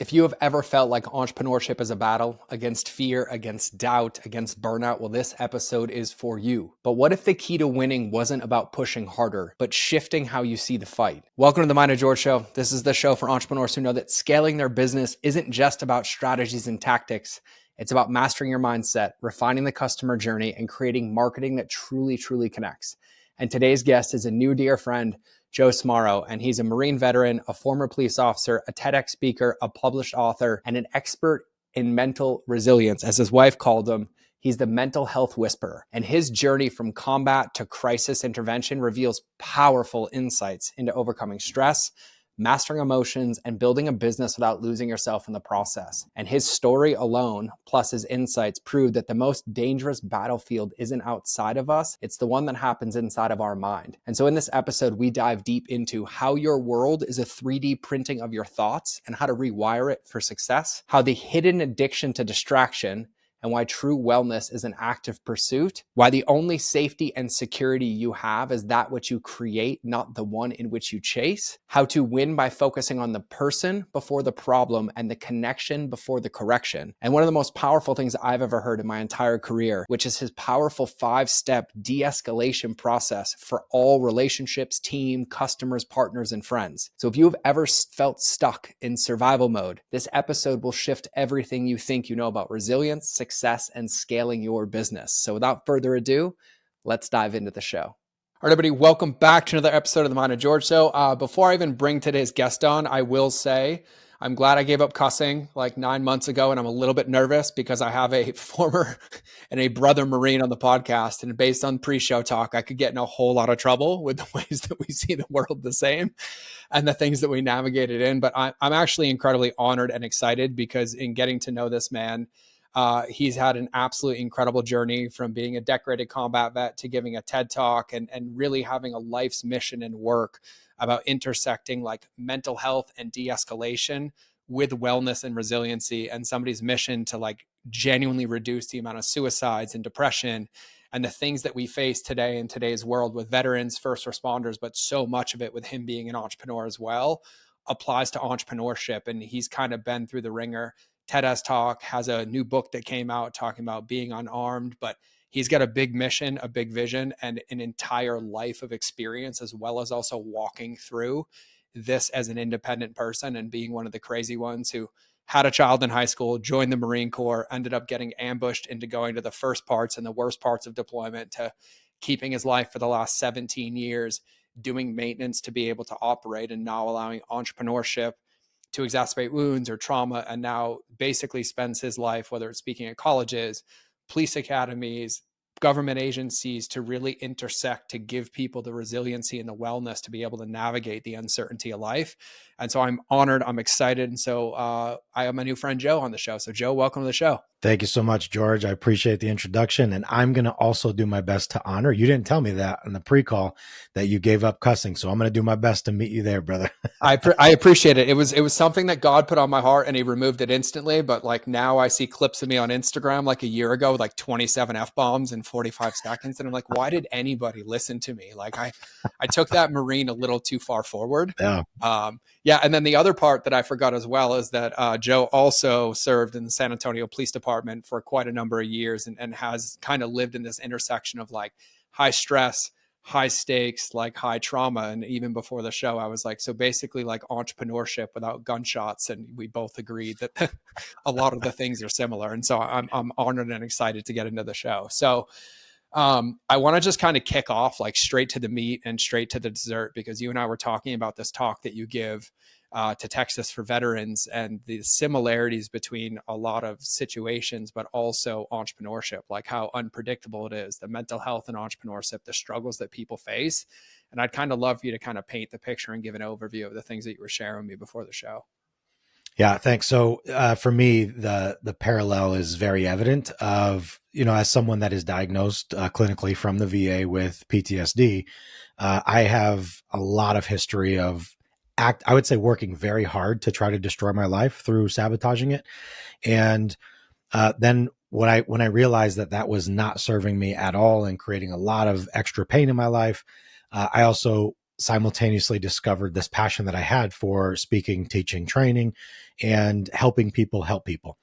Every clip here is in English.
If you have ever felt like entrepreneurship is a battle against fear, against doubt, against burnout, well, this episode is for you. But what if the key to winning wasn't about pushing harder, but shifting how you see the fight? Welcome to the Mind of George Show. This is the show for entrepreneurs who know that scaling their business isn't just about strategies and tactics. It's about mastering your mindset, refining the customer journey, and creating marketing that truly connects. And today's guest is a new dear friend, Joe Smarro, and he's a Marine veteran, a former police officer, a TEDx speaker, a published author, and an expert in mental resilience. As his wife called him, he's the mental health whisperer. And his journey from combat to crisis intervention reveals powerful insights into overcoming stress, mastering emotions, and building a business without losing yourself in the process. And his story alone, plus his insights, prove that the most dangerous battlefield isn't outside of us, it's the one that happens inside of our mind. And so in this episode, we dive deep into how your world is a 3D printing of your thoughts and how to rewire it for success, how the hidden addiction to distraction and why true wellness is an active pursuit, why the only safety and security you have is that which you create, not the one in which you chase, how to win by focusing on the person before the problem and the connection before the correction. And one of the most powerful things I've ever heard in my entire career, which is his powerful 5-step de-escalation process for all relationships, team, customers, partners, and friends. So if you have ever felt stuck in survival mode, this episode will shift everything you think you know about resilience, success, and scaling your business. So without further ado, let's dive into the show. All right, everybody, welcome back to another episode of the Mind of George Show. Before I even bring today's guest on, I will say I'm glad I gave up cussing like 9 months ago, and I'm a little bit nervous because I have a former and a brother Marine on the podcast, and based on pre-show talk, I could get in a whole lot of trouble with the ways that we see the world the same and the things that we navigated in. But I'm actually incredibly honored and excited because in getting to know this man, he's had an absolutely incredible journey from being a decorated combat vet to giving a TED talk and really having a life's mission and work about intersecting like mental health and de-escalation with wellness and resiliency, and somebody's mission to like genuinely reduce the amount of suicides and depression and the things that we face today in today's world with veterans, first responders, but so much of it with him being an entrepreneur as well applies to entrepreneurship. And he's kind of been through the ringer. TEDx talk, has a new book that came out talking about being unarmed, but he's got a big mission, a big vision, and an entire life of experience, as well as also walking through this as an independent person and being one of the crazy ones who had a child in high school, joined the Marine Corps, ended up getting ambushed into going to the first parts and the worst parts of deployment, to keeping his life for the last 17 years, doing maintenance to be able to operate, and now allowing entrepreneurship to exacerbate wounds or trauma, and now basically spends his life, whether it's speaking at colleges, police academies, government agencies, to really intersect, to give people the resiliency and the wellness to be able to navigate the uncertainty of life. And so I'm honored, I'm excited. And so I have my new friend Joe on the show. So Joe, welcome to the show. Thank you so much, George. I appreciate the introduction. And I'm going to also do my best to honor. You didn't tell me that in the pre-call that you gave up cussing. So I'm going to do my best to meet you there, brother. I appreciate it. It was something that God put on my heart and he removed it instantly. But like now I see clips of me on Instagram like a year ago with like 27 F-bombs in 45 seconds. And I'm like, why did anybody listen to me? Like I took that Marine a little too far forward. Yeah. Yeah. And then the other part that I forgot as well is that Joe also served in the San Antonio Police Department for quite a number of years and has kind of lived in this intersection of like high stress, high stakes, like high trauma. And even before the show, I was like, so basically like entrepreneurship without gunshots. And we both agreed that a lot of the things are similar. And so I'm honored and excited to get into the show. So I want to just kind of kick off like straight to the meat and straight to the dessert, because you and I were talking about this talk that you give to Texas for veterans and the similarities between a lot of situations, but also entrepreneurship, like how unpredictable it is, the mental health and entrepreneurship, the struggles that people face. And I'd kind of love for you to kind of paint the picture and give an overview of the things that you were sharing with me before the show. Yeah, thanks. So for me, the parallel is very evident of, as someone that is diagnosed clinically from the VA with PTSD, I have a lot of history of I would say working very hard to try to destroy my life through sabotaging it. And then when I realized that was not serving me at all and creating a lot of extra pain in my life, I also simultaneously discovered this passion that I had for speaking, teaching, training, and helping people help people.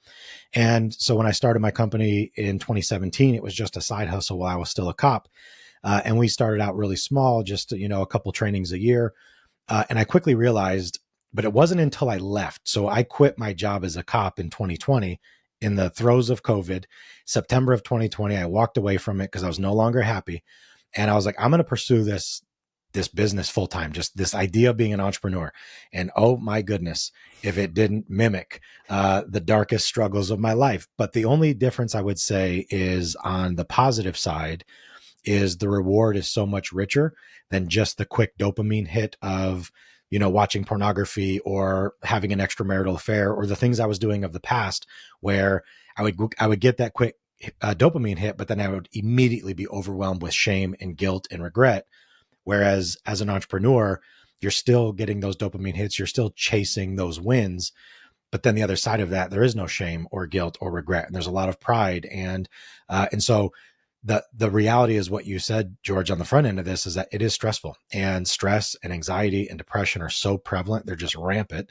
And so when I started my company in 2017, it was just a side hustle while I was still a cop. And we started out really small, just, a couple trainings a year. And I quickly realized, but it wasn't until I left. So I quit my job as a cop in 2020 in the throes of COVID. September of 2020, I walked away from it because I was no longer happy. And I was like, I'm going to pursue this business full time, just this idea of being an entrepreneur. And oh my goodness, if it didn't mimic the darkest struggles of my life. But the only difference I would say is on the positive side is the reward is so much richer than just the quick dopamine hit of, watching pornography or having an extramarital affair or the things I was doing of the past, where I would get that quick dopamine hit, but then I would immediately be overwhelmed with shame and guilt and regret. Whereas as an entrepreneur, you're still getting those dopamine hits, you're still chasing those wins. But then the other side of that, there is no shame or guilt or regret. And there's a lot of pride. And so the reality is what you said, George, on the front end of this is that it is stressful, and stress and anxiety and depression are so prevalent. They're just rampant.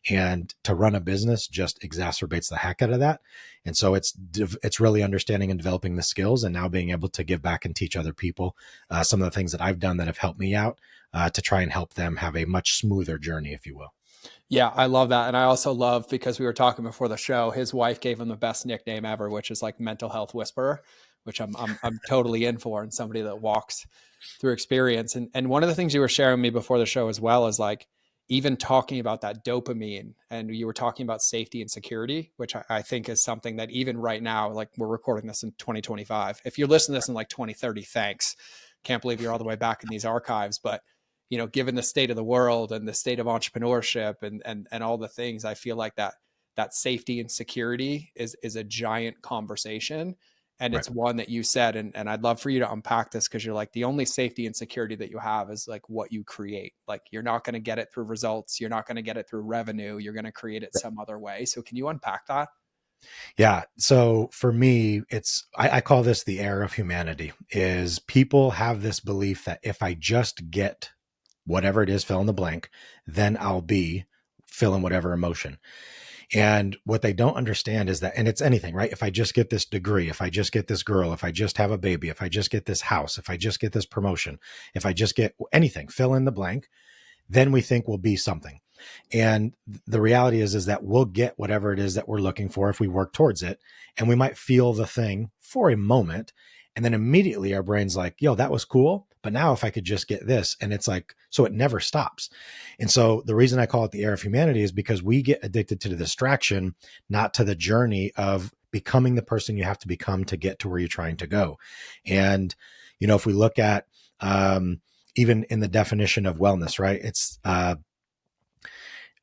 And to run a business just exacerbates the heck out of that. And so it's really understanding and developing the skills and now being able to give back and teach other people some of the things that I've done that have helped me out to try and help them have a much smoother journey, if you will. Yeah, I love that. And I also love, because we were talking before the show, his wife gave him the best nickname ever, which is like mental health whisperer, which I'm totally in for, and somebody that walks through experience. And one of the things you were sharing with me before the show as well is like even talking about that dopamine, and you were talking about safety and security, which I think is something that even right now, like we're recording this in 2025. If you're listening to this in like 2030, thanks. Can't believe you're all the way back in these archives, but given the state of the world and the state of entrepreneurship and all the things, I feel like that safety and security is a giant conversation. And Right. it's one that you said, and I'd love for you to unpack this, because you're like, the only safety and security that you have is like what you create. Like, you're not going to get it through results. You're not going to get it through revenue. You're going to create it some other way. So can you unpack that? Yeah. So for me, I call this the air of humanity. Is people have this belief that if I just get whatever it is, fill in the blank, then I'll be fill in whatever emotion. And what they don't understand is that, and it's anything, right? If I just get this degree, if I just get this girl, if I just have a baby, if I just get this house, if I just get this promotion, if I just get anything, fill in the blank, then we think we'll be something. And the reality is that we'll get whatever it is that we're looking for if we work towards it. And we might feel the thing for a moment. And then immediately our brain's like, yo, that was cool. But now if I could just get this, and it's like, so it never stops. And so the reason I call it the air of humanity is because we get addicted to the distraction, not to the journey of becoming the person you have to become to get to where you're trying to go. And, if we look at, even in the definition of wellness, right? It's,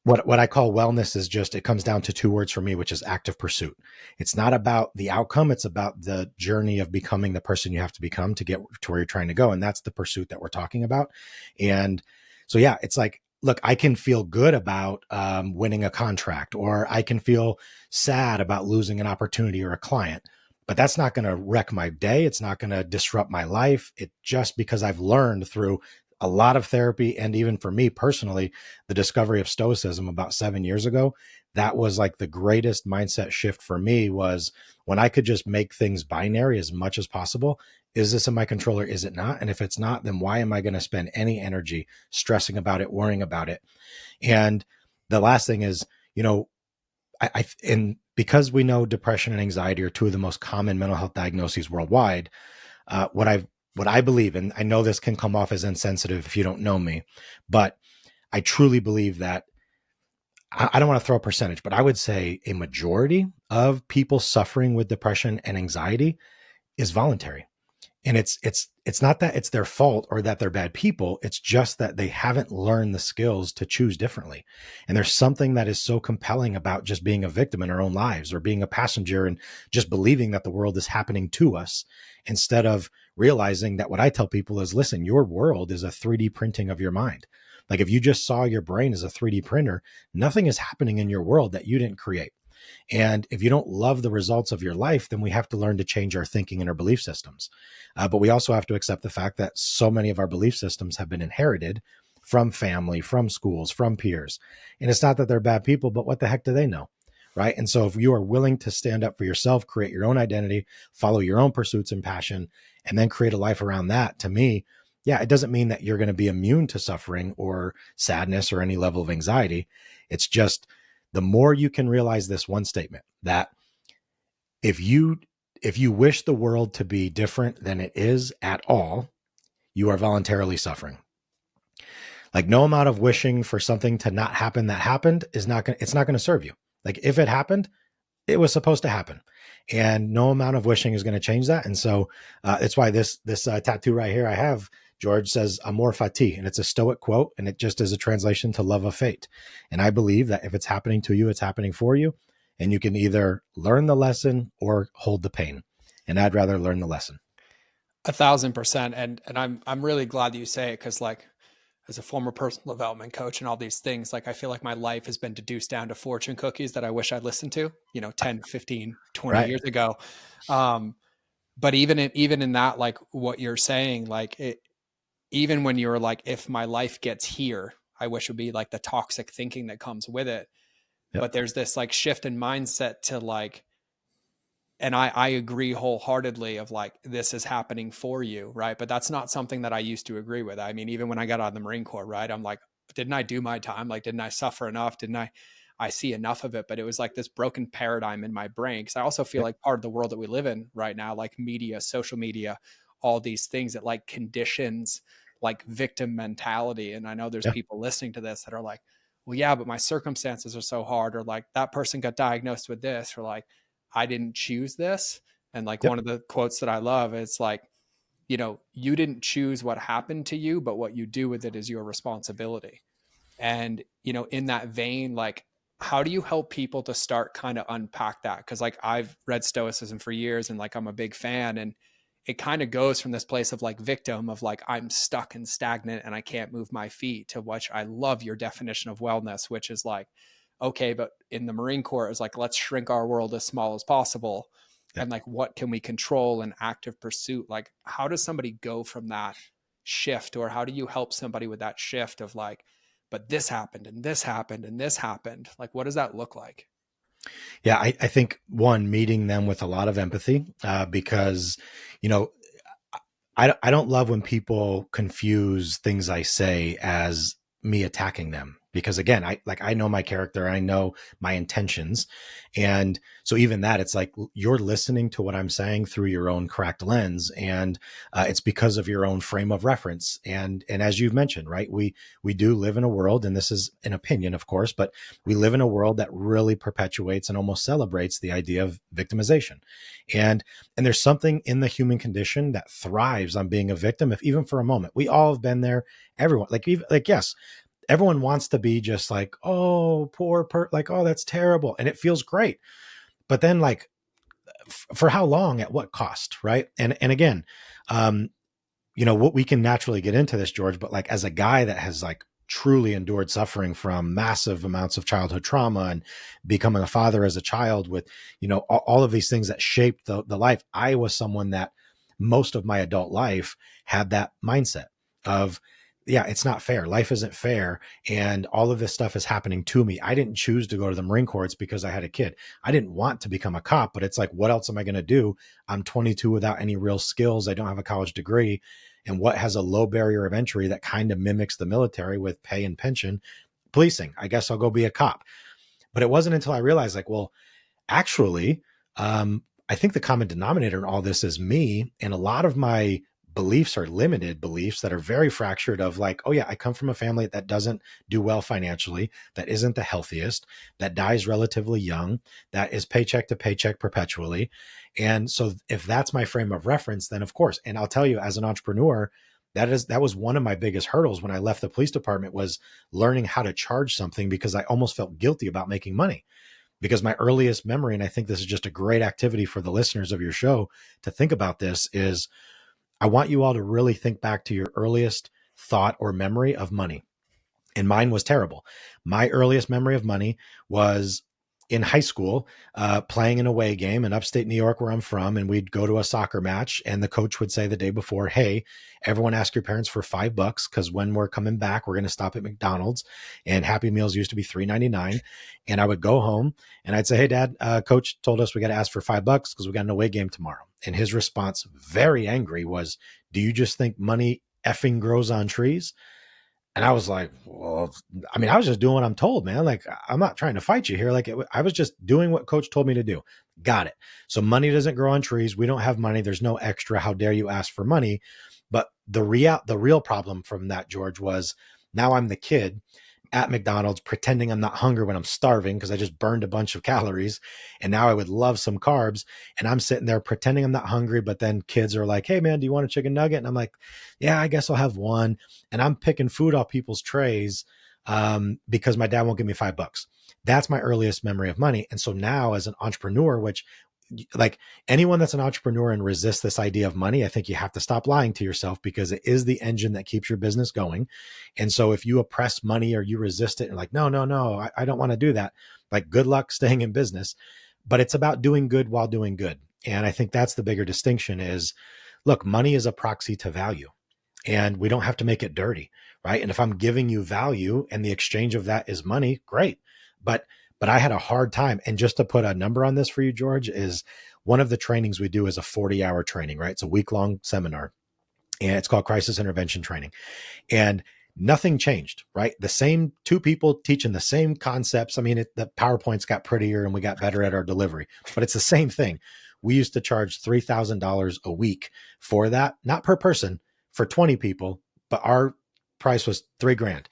what I call wellness is just, it comes down to two words for me, which is active pursuit. It's not about the outcome. It's about the journey of becoming the person you have to become to get to where you're trying to go. And that's the pursuit that we're talking about. And so, yeah, it's like, look, I can feel good about winning a contract, or I can feel sad about losing an opportunity or a client, but that's not going to wreck my day. It's not going to disrupt my life. It just, because I've learned through a lot of therapy, and even for me personally, the discovery of Stoicism about 7 years ago, that was like the greatest mindset shift for me, was when I could just make things binary as much as possible. Is this in my control or is it not? And if it's not, then why am I going to spend any energy stressing about it, worrying about it? And the last thing is, and because we know depression and anxiety are two of the most common mental health diagnoses worldwide, what I believe, and I know this can come off as insensitive if you don't know me, but I truly believe that, I don't want to throw a percentage, but I would say a majority of people suffering with depression and anxiety is voluntary. And it's not that it's their fault or that they're bad people. It's just that they haven't learned the skills to choose differently. And there's something that is so compelling about just being a victim in our own lives, or being a passenger and just believing that the world is happening to us, instead of realizing that what I tell people is, listen, your world is a 3D printing of your mind. Like, if you just saw your brain as a 3D printer, nothing is happening in your world that you didn't create. And if you don't love the results of your life, then we have to learn to change our thinking and our belief systems. But we also have to accept the fact that so many of our belief systems have been inherited from family, from schools, from peers. And it's not that they're bad people, but what the heck do they know? Right. And so if you are willing to stand up for yourself, create your own identity, follow your own pursuits and passion, and then create a life around that, to me, yeah, it doesn't mean that you're going to be immune to suffering or sadness or any level of anxiety. It's just the more you can realize this one statement, that if you wish the world to be different than it is at all, you are voluntarily suffering. Like, no amount of wishing for something to not happen that happened is not going, it's not going to serve you. Like, if it happened, it was supposed to happen, and no amount of wishing is going to change that. And so it's why this tattoo right here I have, George, says amor fati, and it's a Stoic quote, and it just is a translation to love of fate. And I believe that if it's happening to you, it's happening for you, and you can either learn the lesson or hold the pain. And I'd rather learn the lesson. 1,000%. And I'm really glad that you say it, because like, as a former personal development coach and all these things, like I feel like my life has been deduced down to fortune cookies that I wish I'd listened to, 10, 15, 20 Right. years ago. But even in that, like what you're saying, like it, even when you're like, if my life gets here, I wish it would be like the toxic thinking that comes with it. Yep. But there's this like shift in mindset to like, and I agree wholeheartedly of like, this is happening for you. Right. But that's not something that I used to agree with. I mean, even when I got out of the Marine Corps, right. I'm like, didn't I do my time? Like, didn't I suffer enough? Didn't I see enough of it? But it was like this broken paradigm in my brain. Cause I also feel Yep. like part of the world that we live in right now, like media, social media, all these things that like conditions like victim mentality. And I know there's Yeah. people listening to this that are like, well, yeah, but my circumstances are so hard, or like that person got diagnosed with this, or like, I didn't choose this. And like Yep. one of the quotes that I love is like, you didn't choose what happened to you, but what you do with it is your responsibility. And, in that vein, like, how do you help people to start kind of unpack that? Cause like I've read Stoicism for years and like I'm a big fan. And it kind of goes from this place of like victim of like, I'm stuck and stagnant and I can't move my feet, to which I love your definition of wellness, which is like, okay, but in the Marine Corps, it's like, let's shrink our world as small as possible. Yep. And like, what can we control in active pursuit? Like, how does somebody go from that shift, or how do you help somebody with that shift of like, but this happened and this happened and this happened? Like, what does that look like? Yeah. I think, one, meeting them with a lot of empathy, because, you know, I don't love when people confuse things I say as me attacking them, because again, I know my character, I know my intentions. And so even that, it's like you're listening to what I'm saying through your own cracked lens. And it's because of your own frame of reference. And as you've mentioned, right, we do live in a world, and this is an opinion, of course, but we live in a world that really perpetuates and almost celebrates the idea of victimization. And and there's something in the human condition that thrives on being a victim, if even for a moment. We all have been there. Everyone, like, even, like, yes, everyone wants to be just like, oh, like, oh, that's terrible. And it feels great. But then, like, for how long, at what cost? Right. And again, um, what we can naturally get into this, George, but like, as a guy that has like truly endured suffering from massive amounts of childhood trauma and becoming a father as a child with, all of these things that shaped the life, I was someone that most of my adult life had that mindset of, yeah, it's not fair. Life isn't fair. And all of this stuff is happening to me. I didn't choose to go to the Marine Corps. It's because I had a kid. I didn't want to become a cop, but it's like, what else am I going to do? I'm 22 without any real skills. I don't have a college degree. And what has a low barrier of entry that kind of mimics the military with pay and pension? Policing. I guess I'll go be a cop. But it wasn't until I realized, like, well, actually, I think the common denominator in all this is me. And a lot of my beliefs are limited beliefs that are very fractured, of like, oh yeah, I come from a family that doesn't do well financially, that isn't the healthiest, that dies relatively young, that is paycheck to paycheck perpetually. And so if that's my frame of reference, then of course, and I'll tell you, as an entrepreneur, that was one of my biggest hurdles when I left the police department, was learning how to charge something, because I almost felt guilty about making money. Because my earliest memory, and I think this is just a great activity for the listeners of your show to think about this, is I want you all to really think back to your earliest thought or memory of money. And mine was terrible. My earliest memory of money was in high school, playing an away game in upstate New York, where I'm from, and we'd go to a soccer match, and the coach would say the day before, "Hey, everyone ask your parents for $5 because when we're coming back, we're going to stop at McDonald's, and Happy Meals used to be $3.99." And I would go home and I'd say, "Hey, Dad, Coach told us we got to ask for $5 because we got an away game tomorrow." And his response, very angry, was, "Do you just think money effing grows on trees?" And I was like, well, I mean, I was just doing what I'm told, man. Like, I'm not trying to fight you here. Like, I was just doing what coach told me to do. Got it. So money doesn't grow on trees. We don't have money. There's no extra. How dare you ask for money? But the real problem from that, George, was now I'm the kid at McDonald's pretending I'm not hungry when I'm starving because I just burned a bunch of calories. And now I would love some carbs. And I'm sitting there pretending I'm not hungry. But then kids are like, "Hey, man, do you want a chicken nugget?" And I'm like, "Yeah, I guess I'll have one." And I'm picking food off people's trays because my dad won't give me $5. That's my earliest memory of money. And so now as an entrepreneur, which like anyone that's an entrepreneur and resists this idea of money, I think you have to stop lying to yourself because it is the engine that keeps your business going. And so if you oppress money or you resist it and like, no, no, no, I don't want to do that. Like, good luck staying in business, but it's about doing good while doing good. And I think that's the bigger distinction is, look, money is a proxy to value and we don't have to make it dirty, right? And if I'm giving you value and the exchange of that is money, great. But I had a hard time. And just to put a number on this for you, George, is one of the trainings we do is a 40-hour training, right? It's a week-long seminar and it's called Crisis Intervention Training. And nothing changed, right? The same two people teaching the same concepts. I mean, the PowerPoints got prettier and we got better at our delivery, but it's the same thing. We used to charge $3,000 a week for that, not per person, for 20 people, but our price was $3,000,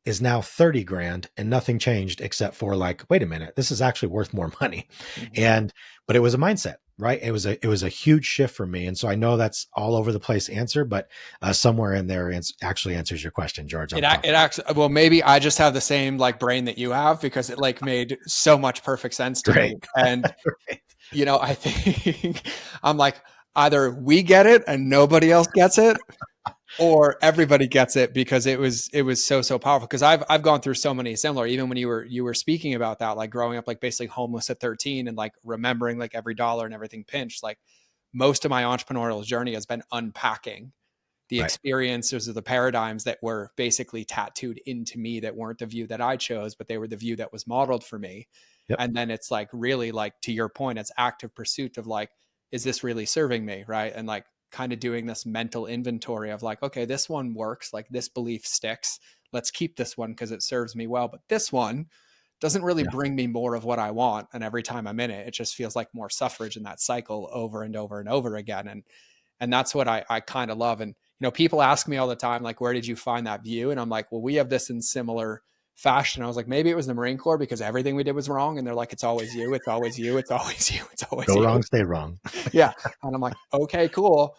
is now 30 grand, and nothing changed except for like, wait a minute, this is actually worth more money. Mhm. But it was a mindset, right? It was a huge shift for me. And so I know that's all over the place answer, but somewhere in there actually answers your question, George. I'm It confident. actually, well, maybe I just have the same like brain that you have because it like made so much perfect sense to me. Great. And, Right. I think I'm like, either we get it and nobody else gets it, or everybody gets it because it was so powerful. Because I've gone through so many similar, even when you were speaking about that, like growing up, like basically homeless at 13 and like remembering like every dollar and everything pinched. Like most of my entrepreneurial journey has been unpacking the Right. experiences or the paradigms that were basically tattooed into me that weren't the view that I chose, but they were the view that was modeled for me. Yep. And then it's like really like to your point, it's active pursuit of like, is this really serving me? Right. And like kind of doing this mental inventory of like, okay, this one works, like this belief sticks. Let's keep this one because it serves me well. But this one doesn't really Yeah. bring me more of what I want. And every time I'm in it, it just feels like more suffrage in that cycle over and over and over again. And that's what I kind of love. And people ask me all the time, like, where did you find that view? And I'm like, well, we have this in similar fashion. I was like, maybe it was the Marine Corps because everything we did was wrong. And they're like, it's always you, it's always you, it's always you, it's always Go you. wrong, stay wrong. Yeah. And I'm like, okay, cool.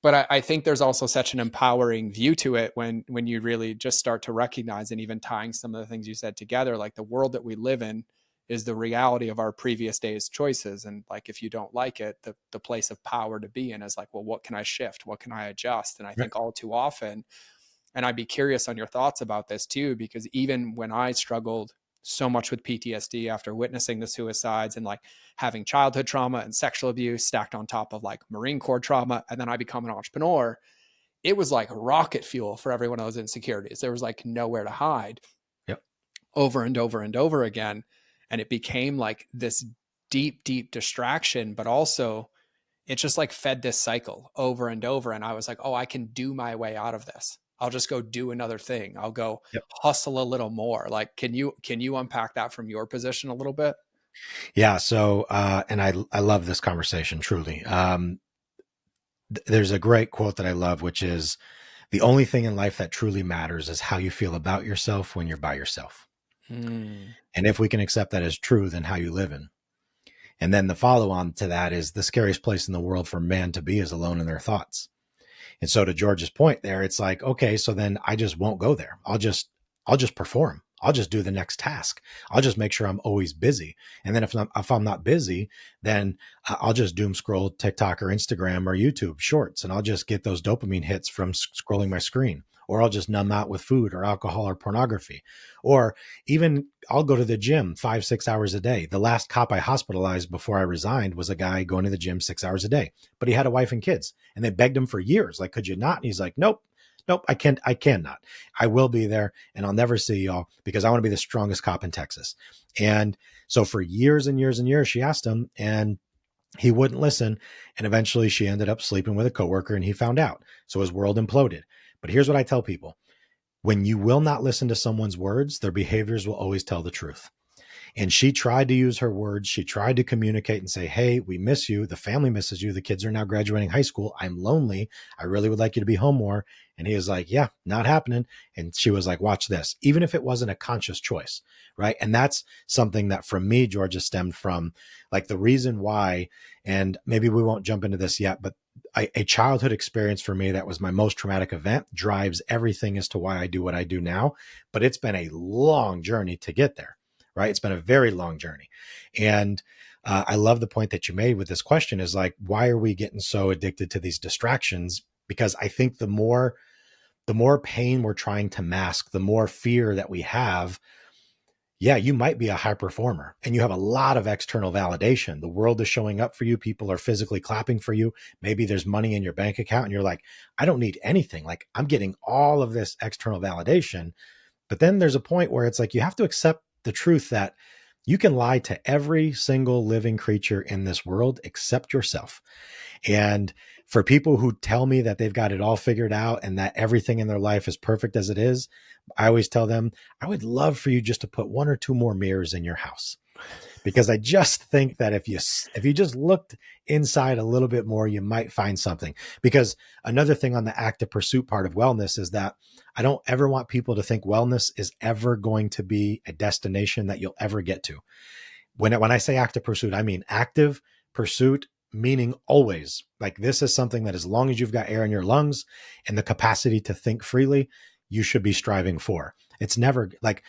But I think there's also such an empowering view to it when you really just start to recognize, and even tying some of the things you said together, like the world that we live in is the reality of our previous days choices. And like if you don't like it, the place of power to be in is like, well, what can I shift, what can I adjust? And I Right. think all too often, and I'd be curious on your thoughts about this too, because even when I struggled so much with PTSD after witnessing the suicides and like having childhood trauma and sexual abuse stacked on top of like Marine Corps trauma, and then I become an entrepreneur, it was like rocket fuel for every one of those insecurities. There was like nowhere to hide Yep. over and over and over again. And it became like this deep distraction, but also it just like fed this cycle over and over. And I was like, oh, I can do my way out of this. I'll just go do another thing. I'll go Yep. hustle a little more. Like, can you unpack that from your position a little bit? Yeah. So, and I love this conversation truly. There's a great quote that I love, which is, the only thing in life that truly matters is how you feel about yourself when you're by yourself. Mm, And if we can accept that as true, then how you live in. And then the follow on to that is, the scariest place in the world for man to be is alone in their thoughts. And so to George's point there, it's like, okay, so then I just won't go there. I'll just perform. I'll just do the next task. I'll just make sure I'm always busy. And then if I'm not busy, then I'll just doom scroll TikTok or Instagram or YouTube shorts, and I'll just get those dopamine hits from scrolling my screen. or I'll just numb out with food or alcohol or pornography. Or even I'll go to the gym 5, 6 hours a day. The last cop I hospitalized before I resigned was a guy going to the gym 6 hours a day, but he had a wife and kids, and they begged him for years. Like, could you not? And he's like, nope. Nope, I cannot. I will be there and I'll never see y'all because I want to be the strongest cop in Texas. And so for years and years and years, she asked him and he wouldn't listen. And eventually she ended up sleeping with a coworker and he found out. So his world imploded. But here's what I tell people. When you will not listen to someone's words, their behaviors will always tell the truth. And she tried to use her words. She tried to communicate and say, hey, we miss you. The family misses you. The kids are now graduating high school. I'm lonely. I really would like you to be home more. And he was like, yeah, not happening. And she was like, watch this, even if it wasn't a conscious choice. Right. And that's something that from me, Georgia, stemmed from like the reason why, and maybe we won't jump into this yet, but a childhood experience for me that was my most traumatic event drives everything as to why I do what I do now. But it's been a long journey to get there. Right. It's been a very long journey. And I love the point that you made with this question is like, why are we getting so addicted to these distractions? Because I think the more pain we're trying to mask, the more fear that we have. Yeah, you might be a high performer and you have a lot of external validation. The world is showing up for you. People are physically clapping for you. Maybe there's money in your bank account and you're like, I don't need anything. Like I'm getting all of this external validation. But then there's a point where it's like you have to accept the truth that you can lie to every single living creature in this world except yourself. And for people who tell me that they've got it all figured out and that everything in their life is perfect as it is, I always tell them, I would love for you just to put 1 or 2 more mirrors in your house. Because I just think that if you just looked inside a little bit more, you might find something. Because another thing on the active pursuit part of wellness is that I don't ever want people to think wellness is ever going to be a destination that you'll ever get to. When I say active pursuit, I mean active pursuit, meaning always. Like this is something that as long as you've got air in your lungs and the capacity to think freely, you should be striving for. It's never like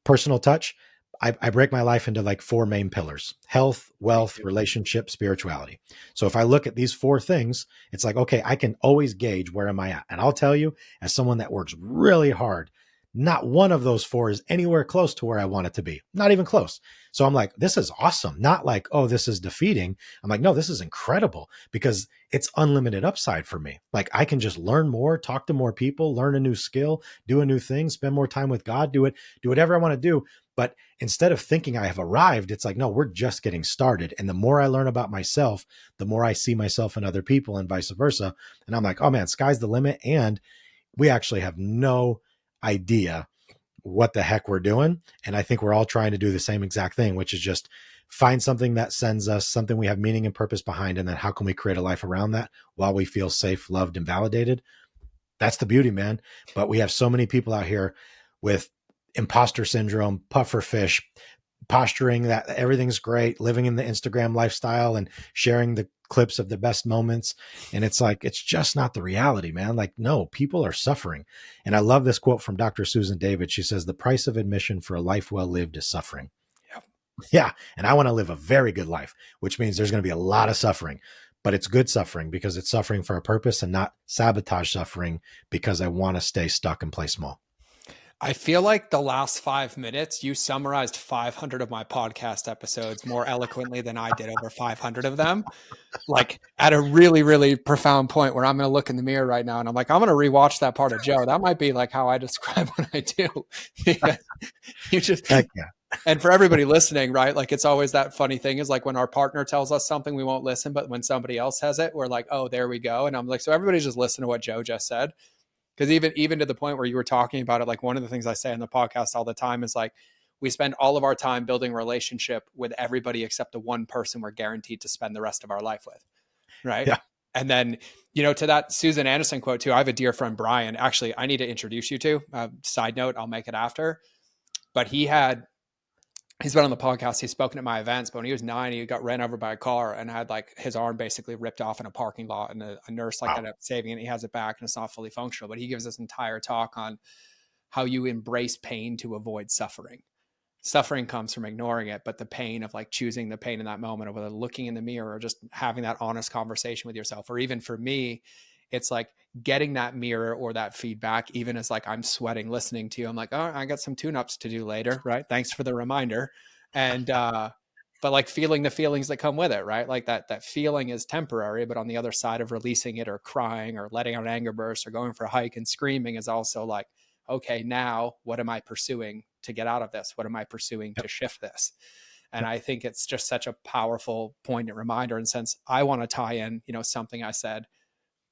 personal touch. I break my life into like 4 main pillars: health, wealth, relationship, spirituality. So if I look at these 4 things, it's like, okay, I can always gauge where am I at. And I'll tell you, as someone that works really hard, not one of those 4 is anywhere close to where I want it to be. Not even close. So I'm like, this is awesome. Not like, oh, this is defeating. I'm like, no, this is incredible because it's unlimited upside for me. Like I can just learn more, talk to more people, learn a new skill, do a new thing, spend more time with God, do whatever I want to do. But instead of thinking I have arrived, it's like, no, we're just getting started. And the more I learn about myself, the more I see myself in other people and vice versa. And I'm like, oh man, sky's the limit. And we actually have no idea what the heck we're doing. And I think we're all trying to do the same exact thing, which is just find something that sends us something we have meaning and purpose behind. And then how can we create a life around that while we feel safe, loved, and validated? That's the beauty, man. But we have so many people out here with imposter syndrome, puffer fish, posturing that everything's great, living in the Instagram lifestyle and sharing the clips of the best moments. And it's like, it's just not the reality, man. Like, no, people are suffering. And I love this quote from Dr. Susan David. She says, the price of admission for a life well lived is suffering. Yep. Yeah. And I want to live a very good life, which means there's going to be a lot of suffering, but it's good suffering because it's suffering for a purpose and not sabotage suffering because I want to stay stuck and play small. I feel like the last 5 minutes, you summarized 500 of my podcast episodes more eloquently than I did over 500 of them. Like at a really, really profound point where I'm going to look in the mirror right now and I'm like, I'm going to rewatch that part of Joe. That might be like how I describe what I do. You just, Heck yeah. and for everybody listening, right? Like it's always that funny thing is like when our partner tells us something, we won't listen, but when somebody else says it, we're like, oh, there we go. And I'm like, so everybody just listen to what Joe just said. Because even to the point where you were talking about it, like one of the things I say on the podcast all the time is like, we spend all of our time building a relationship with everybody except the one person we're guaranteed to spend the rest of our life with. Right. Yeah. And then, to that Susan Anderson quote too, I have a dear friend, Brian, actually, I need to introduce you to, side note, I'll make it after, but he's been on the podcast. He's spoken at my events, but when he was 9, he got ran over by a car and had like his arm basically ripped off in a parking lot, and a nurse like ended up saving it. And he has it back and it's not fully functional, but he gives this entire talk on how you embrace pain to avoid suffering. Suffering comes from ignoring it, but the pain of like choosing the pain in that moment, or whether looking in the mirror or just having that honest conversation with yourself, or even for me, it's like getting that mirror or that feedback, even as like I'm sweating listening to you. I'm like, oh, I got some tune-ups to do later, right? Thanks for the reminder. And but like feeling the feelings that come with it, right? Like that feeling is temporary, but on the other side of releasing it or crying or letting out an anger burst or going for a hike and screaming is also like, okay, now what am I pursuing to get out of this? What am I pursuing to shift this? And I think it's just such a powerful poignant reminder. And since I want to tie in, something I said,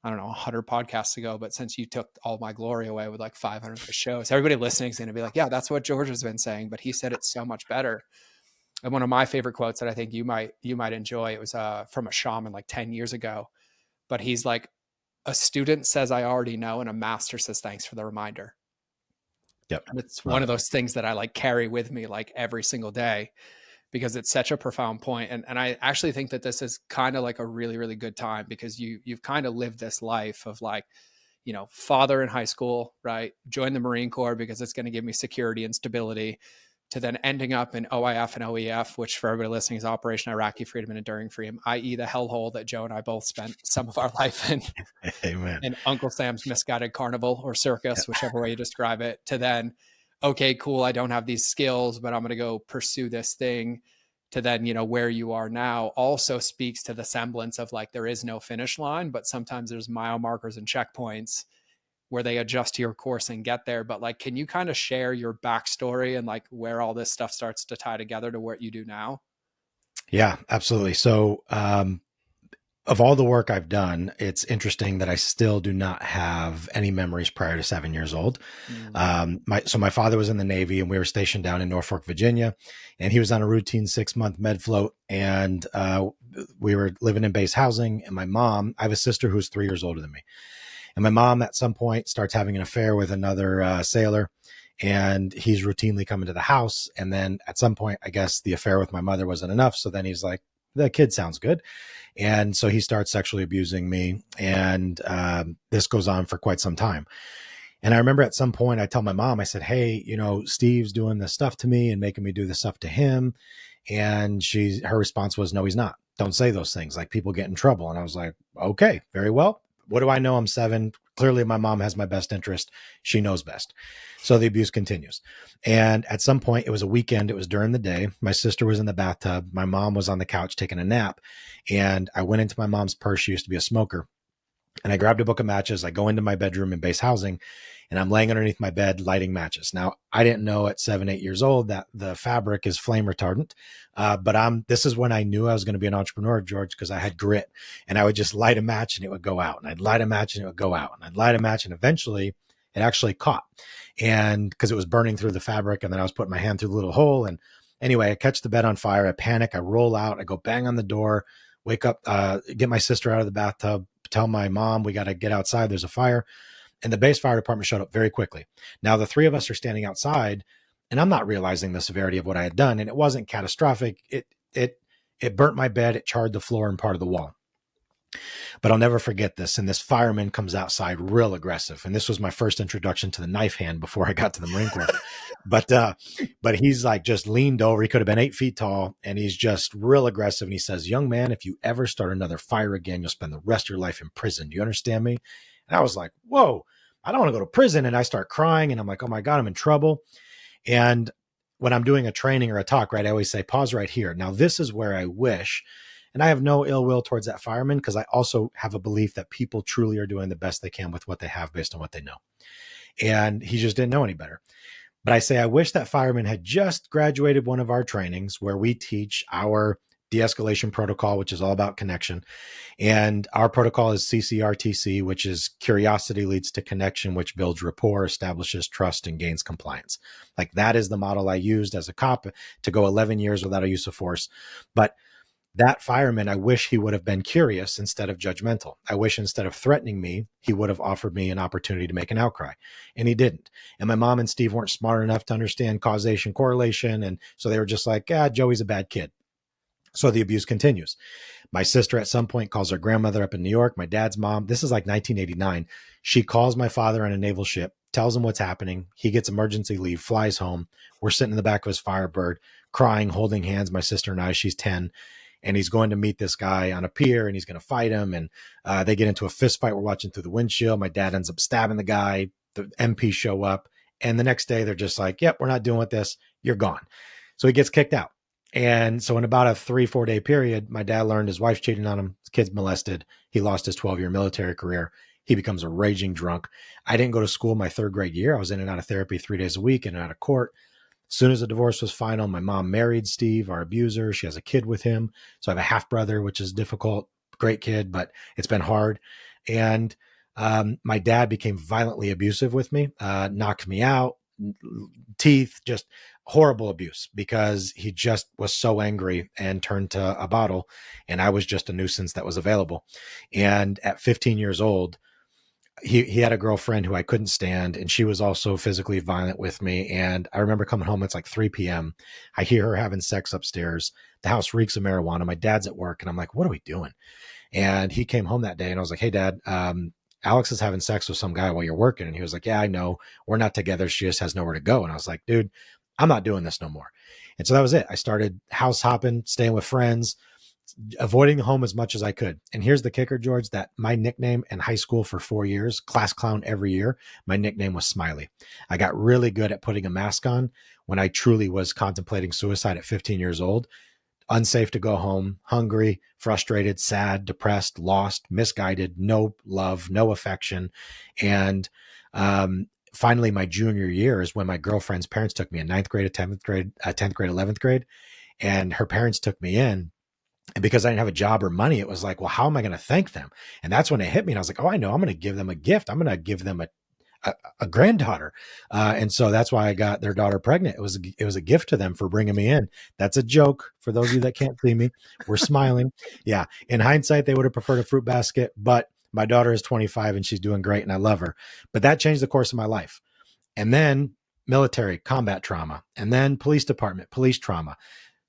I don't know, 100 podcasts ago, but since you took all my glory away with like 500 shows, everybody listening is going to be like, yeah, that's what George has been saying, but he said it so much better. And one of my favorite quotes that I think you might enjoy, it was from a shaman like 10 years ago, but he's like, a student says, I already know, and a master says, thanks for the reminder. Yep. And it's one of those things that I like carry with me like every single day, because it's such a profound point. And I actually think that this is kind of like a really, really good time, because you've kind of lived this life of like, father in high school, right? Join the Marine Corps because it's going to give me security and stability, to then ending up in OIF and OEF, which for everybody listening is Operation Iraqi Freedom and Enduring Freedom, i.e. the hellhole that Joe and I both spent some of our life in. Amen. And Uncle Sam's misguided carnival or circus, whichever way you describe it, to then, okay, cool, I don't have these skills, but I'm going to go pursue this thing, to then, where you are now also speaks to the semblance of like, there is no finish line, but sometimes there's mile markers and checkpoints where they adjust to your course and get there. But like, can you kind of share your backstory and like where all this stuff starts to tie together to what you do now? Yeah, absolutely. So, of all the work I've done, it's interesting that I still do not have any memories prior to 7 years old. My father was in the Navy, and we were stationed down in Norfolk, Virginia, and he was on a routine 6-month med float. And we were living in base housing. And my mom, I have a sister who's 3 years older than me. And my mom at some point starts having an affair with another sailor, and he's routinely coming to the house. And then at some point, I guess the affair with my mother wasn't enough. So then he's like, the kid sounds good. And so he starts sexually abusing me. And this goes on for quite some time. And I remember at some point I tell my mom, I said, hey, Steve's doing this stuff to me and making me do this stuff to him. And her response was, no, he's not. Don't say those things. Like, people get in trouble. And I was like, okay, very well. What do I know? I'm 7. Clearly my mom has my best interest. She knows best. So the abuse continues. And at some point, it was a weekend. It was during the day. My sister was in the bathtub. My mom was on the couch taking a nap. And I went into my mom's purse. She used to be a smoker. And I grabbed a book of matches. I go into my bedroom in base housing, and I'm laying underneath my bed lighting matches. Now, I didn't know at 7, 8 years old that the fabric is flame retardant. But this is when I knew I was going to be an entrepreneur, George, because I had grit, and I would just light a match and it would go out, and I'd light a match and it would go out, and I'd light a match, and eventually it actually caught. And because it was burning through the fabric, and then I was putting my hand through the little hole. And anyway, I catch the bed on fire. I panic. I roll out. I go bang on the door, wake up, get my sister out of the bathtub, tell my mom, we got to get outside. There's a fire. And the base fire department showed up very quickly. Now the 3 of us are standing outside, and I'm not realizing the severity of what I had done. And it wasn't catastrophic. It burnt my bed. It charred the floor and part of the wall. But I'll never forget this. And this fireman comes outside real aggressive. And this was my first introduction to the knife hand before I got to the Marine Corps. But he's like just leaned over. He could have been 8 feet tall, and he's just real aggressive. And he says, young man, if you ever start another fire again, you'll spend the rest of your life in prison. Do you understand me? And I was like, whoa, I don't want to go to prison. And I start crying, and I'm like, oh my God, I'm in trouble. And when I'm doing a training or a talk, right, I always say, pause right here. Now, this is where I wish, and I have no ill will towards that fireman, because I also have a belief that people truly are doing the best they can with what they have based on what they know. And he just didn't know any better. But I say, I wish that fireman had just graduated one of our trainings where we teach our de-escalation protocol, which is all about connection. And our protocol is CCR-TC, which is curiosity leads to connection, which builds rapport, establishes trust, and gains compliance. Like, that is the model I used as a cop to go 11 years without a use of force. But that fireman, I wish he would have been curious instead of judgmental. I wish instead of threatening me, he would have offered me an opportunity to make an outcry. And he didn't. And my mom and Steve weren't smart enough to understand causation, correlation. And so they were just like, Joey's a bad kid. So the abuse continues. My sister at some point calls her grandmother up in New York, my dad's mom. This is like 1989. She calls my father on a naval ship, tells him what's happening. He gets emergency leave, flies home. We're sitting in the back of his Firebird, crying, holding hands, my sister and I. She's 10. and he's going to meet this guy on a pier, and he's going to fight him, and they get into a fist fight. We're watching through the windshield. My dad ends up stabbing the guy. The MP show up, and the next day they're just like, yep, we're not doing with this. You're gone. So he gets kicked out. And so in about a 3-4 day period, my dad learned his wife's cheating on him, his kid's molested. He lost his 12-year military career. He becomes a raging drunk. I didn't go to school my 3rd grade year. I was in and out of therapy 3 days a week, in and out of court. As soon as the divorce was final, my mom married Steve, our abuser. She has a kid with him. So I have a half brother, which is difficult. Great kid, but it's been hard. And my dad became violently abusive with me, knocked me out, teeth, just horrible abuse, because he just was so angry and turned to a bottle, and I was just a nuisance that was available. And at 15 years old, he had a girlfriend who I couldn't stand, and she was also physically violent with me. And I remember coming home, it's like 3 p.m. I hear her having sex upstairs. The house reeks of marijuana. My dad's at work, and I'm like, what are we doing? And he came home that day, and I was like, hey, Dad, Alex is having sex with some guy while you're working. And he was like, yeah, I know. We're not together. She just has nowhere to go. And I was like, dude, I'm not doing this no more. And so that was it. I started house hopping, staying with friends, avoiding the home as much as I could. And here's the kicker, George, that my nickname in high school for 4 years, class clown every year, my nickname was Smiley. I got really good at putting a mask on when I truly was contemplating suicide at 15 years old. Unsafe to go home, hungry, frustrated, sad, depressed, lost, misguided, no love, no affection. And finally, my junior year is when my girlfriend's parents took me in 9th grade, 10th grade, 10th grade, 11th grade. And her parents took me in. And because I didn't have a job or money, it was like, well, how am I going to thank them? And that's when it hit me. And I was like, oh, I know, I'm going to give them a gift. I'm going to give them a granddaughter. And so that's why I got their daughter pregnant. It was a gift to them for bringing me in. That's a joke for those of you that can't see me. We're smiling. Yeah. In hindsight, they would have preferred a fruit basket, but my daughter is 25 and she's doing great and I love her. But that changed the course of my life. And then military combat trauma, and then police department, police trauma.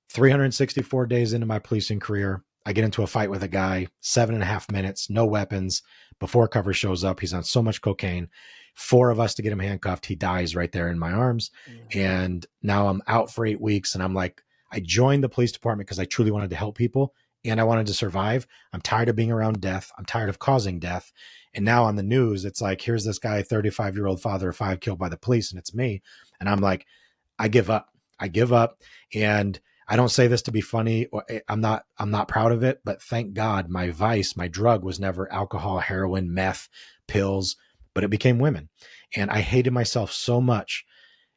364 days into my policing career, I get into a fight with a guy, 7.5 minutes, no weapons. Before cover shows up, he's on so much cocaine. 4 of us to get him handcuffed. He dies right there in my arms. And now I'm out for 8 weeks. And I'm like, I joined the police department because I truly wanted to help people and I wanted to survive. I'm tired of being around death. I'm tired of causing death. And now on the news, it's like, here's this guy, 35-year-old father of 5 killed by the police, and it's me. And I'm like, I give up. I give up. And I don't say this to be funny, or I'm not proud of it, but thank God my vice, my drug was never alcohol, heroin, meth, pills, but it became women. And I hated myself so much.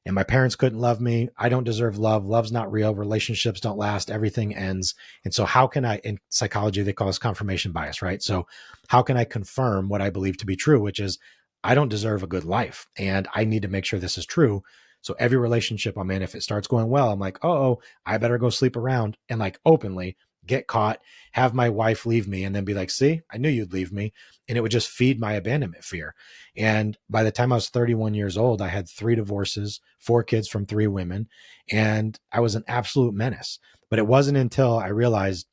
And my parents couldn't love me. I don't deserve love. Love's not real. Relationships don't last. Everything ends. And so how can I, in psychology, they call this confirmation bias, right? So how can I confirm what I believe to be true, which is I don't deserve a good life and I need to make sure this is true. So every relationship I'm in, if it starts going well, I'm like, oh, I better go sleep around and like openly get caught, have my wife leave me, and then be like, see, I knew you'd leave me. And it would just feed my abandonment fear. And by the time I was 31 years old, I had 3 divorces, 4 kids from 3 women, and I was an absolute menace. But it wasn't until I realized,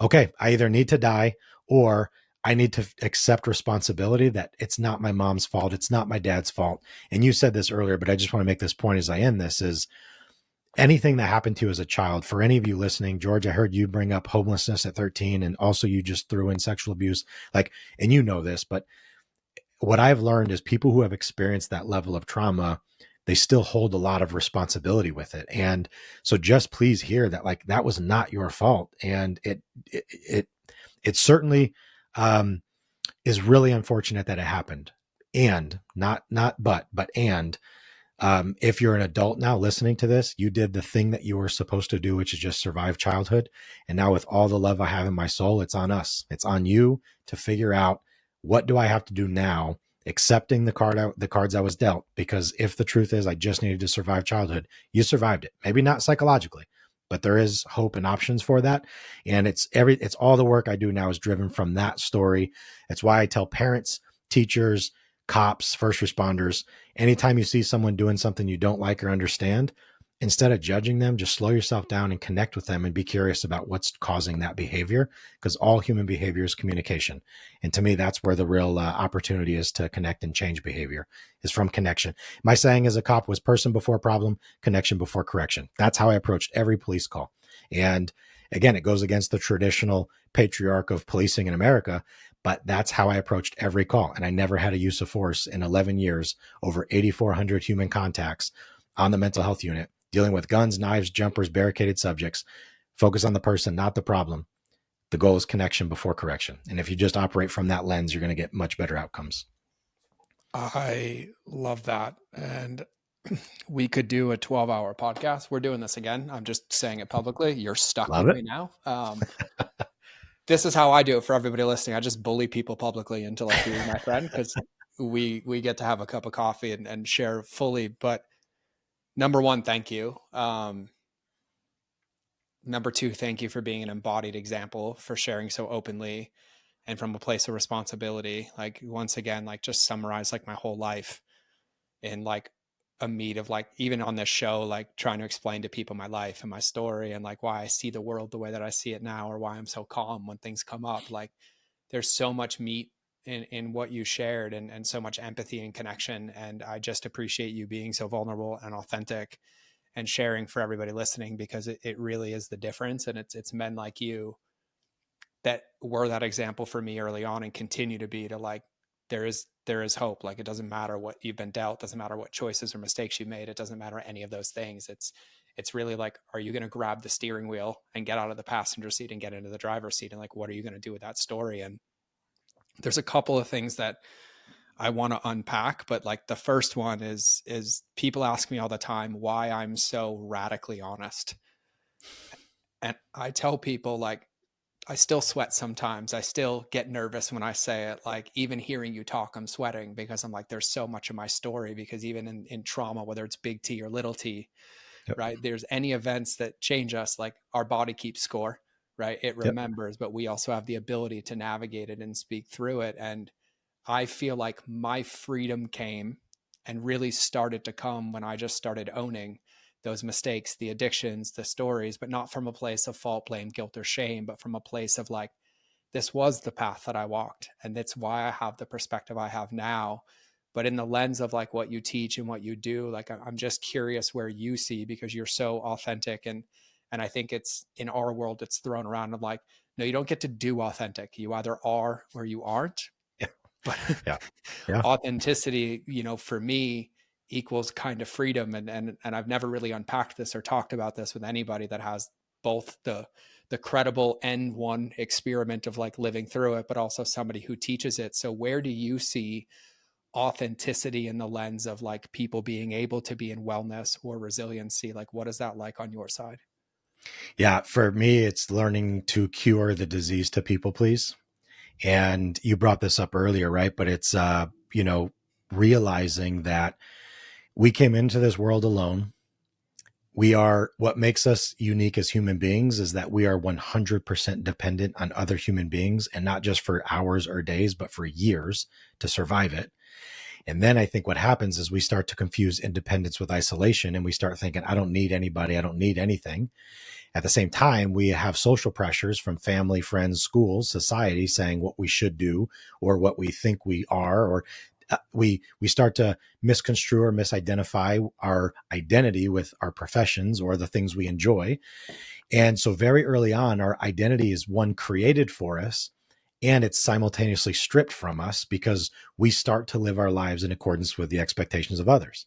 okay, I either need to die or I need to accept responsibility that it's not my mom's fault. It's not my dad's fault. And you said this earlier, but I just want to make this point as I end this is anything that happened to you as a child, for any of you listening, George, I heard you bring up homelessness at 13 and also you just threw in sexual abuse, like, and you know this, but what I've learned is people who have experienced that level of trauma, they still hold a lot of responsibility with it. And so just please hear that, like, that was not your fault. And it certainly, is really unfortunate that it happened. And if you're an adult now listening to this, you did the thing that you were supposed to do, which is just survive childhood. And now with all the love I have in my soul, it's on us. It's on you to figure out, what do I have to do now, accepting the cards I was dealt. Because if the truth is I just needed to survive childhood, you survived it. Maybe not psychologically, but there is hope and options for that. And it's all the work I do now is driven from that story. It's why I tell parents, teachers, cops, first responders, anytime you see someone doing something you don't like or understand, instead of judging them, just slow yourself down and connect with them and be curious about what's causing that behavior, because all human behavior is communication. And to me, that's where the real opportunity is to connect and change behavior, is from connection. My saying as a cop was person before problem, connection before correction. That's how I approached every police call. And Again, it goes against the traditional patriarch of policing in America, but that's how I approached every call. And I never had a use of force in 11 years, over 8,400 human contacts on the mental health unit, dealing with guns, knives, jumpers, barricaded subjects. Focus on the person, not the problem. The goal is connection before correction. And if you just operate from that lens, you're going to get much better outcomes. I love that. And we could do a 12-hour podcast. We're doing this again. I'm just saying it publicly. You're stuck Love with it. me now. This is how I do it for everybody listening. I just bully people publicly into like being my friend, because we get to have a cup of coffee and share fully. But number one, thank you. Number two, thank you for being an embodied example, for sharing so openly and from a place of responsibility. Like, once again, like, just summarize like my whole life in like a meat of like, even on this show, like trying to explain to people my life and my story and like why I see the world the way that I see it now, or why I'm so calm when things come up. Like, there's so much meat in what you shared, and so much empathy and connection. And I just appreciate you being so vulnerable and authentic and sharing for everybody listening, because it really is the difference. And it's men like you that were that example for me early on, and continue to be, to like, there is hope. Like, it doesn't matter what you've been dealt, doesn't matter what choices or mistakes you made, it doesn't matter any of those things. It's really like, are you going to grab the steering wheel and get out of the passenger seat and get into the driver's seat? And like, what are you going to do with that story? And there's a couple of things that I want to unpack, but like the first one is people ask me all the time why I'm so radically honest. And I tell people, like, I still sweat sometimes. I still get nervous when I say it. Like, even hearing you talk, I'm sweating, because I'm like, there's so much of my story. Because even in trauma, whether it's big T or little t, Yep. right? There's any events that change us, like our body keeps score, right? It Yep. remembers, but we also have the ability to navigate it and speak through it. And I feel like my freedom came and really started to come when I just started owning those mistakes, the addictions, the stories, but not from a place of fault, blame, guilt, or shame, but from a place of like, this was the path that I walked. And that's why I have the perspective I have now. But in the lens of like what you teach and what you do, like, I'm just curious where you see, because you're so authentic. And I think it's, in our world, it's thrown around of like, no, you don't get to do authentic. You either are or you aren't. Yeah. But Yeah. Yeah. authenticity, for me, equals kind of freedom. And I've never really unpacked this or talked about this with anybody that has both the credible N1 experiment of like living through it, but also somebody who teaches it. So where do you see authenticity in the lens of like people being able to be in wellness or resiliency? Like, what is that like on your side? Yeah. For me, it's learning to cure the disease to people please. And you brought this up earlier, right? But it's, realizing that we came into this world alone. What makes us unique as human beings is that we are 100% dependent on other human beings, and not just for hours or days, but for years to survive it. And then I think what happens is we start to confuse independence with isolation, and we start thinking, I don't need anybody. I don't need anything. At the same time, we have social pressures from family, friends, schools, society saying what we should do or what we think we are, or we start to misconstrue or misidentify our identity with our professions or the things we enjoy. And so very early on, our identity is one created for us, and it's simultaneously stripped from us because we start to live our lives in accordance with the expectations of others.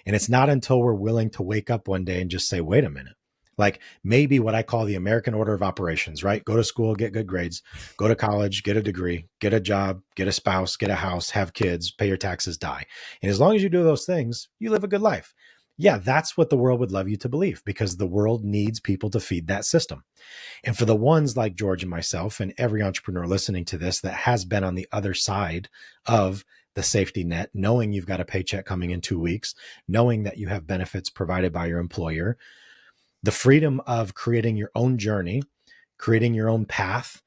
And it's not until we're willing to wake up one day and just say, wait a minute, like maybe what I call the American order of operations, right? Go to school, get good grades, go to college, get a degree, get a job, get a spouse, get a house, have kids, pay your taxes, die. And as long as you do those things, you live a good life. Yeah, that's what the world would love you to believe, because the world needs people to feed that system. And for the ones like George and myself and every entrepreneur listening to this that has been on the other side of the safety net, knowing you've got a paycheck coming in 2 weeks, knowing that you have benefits provided by your employer, the freedom of creating your own journey, creating your own path,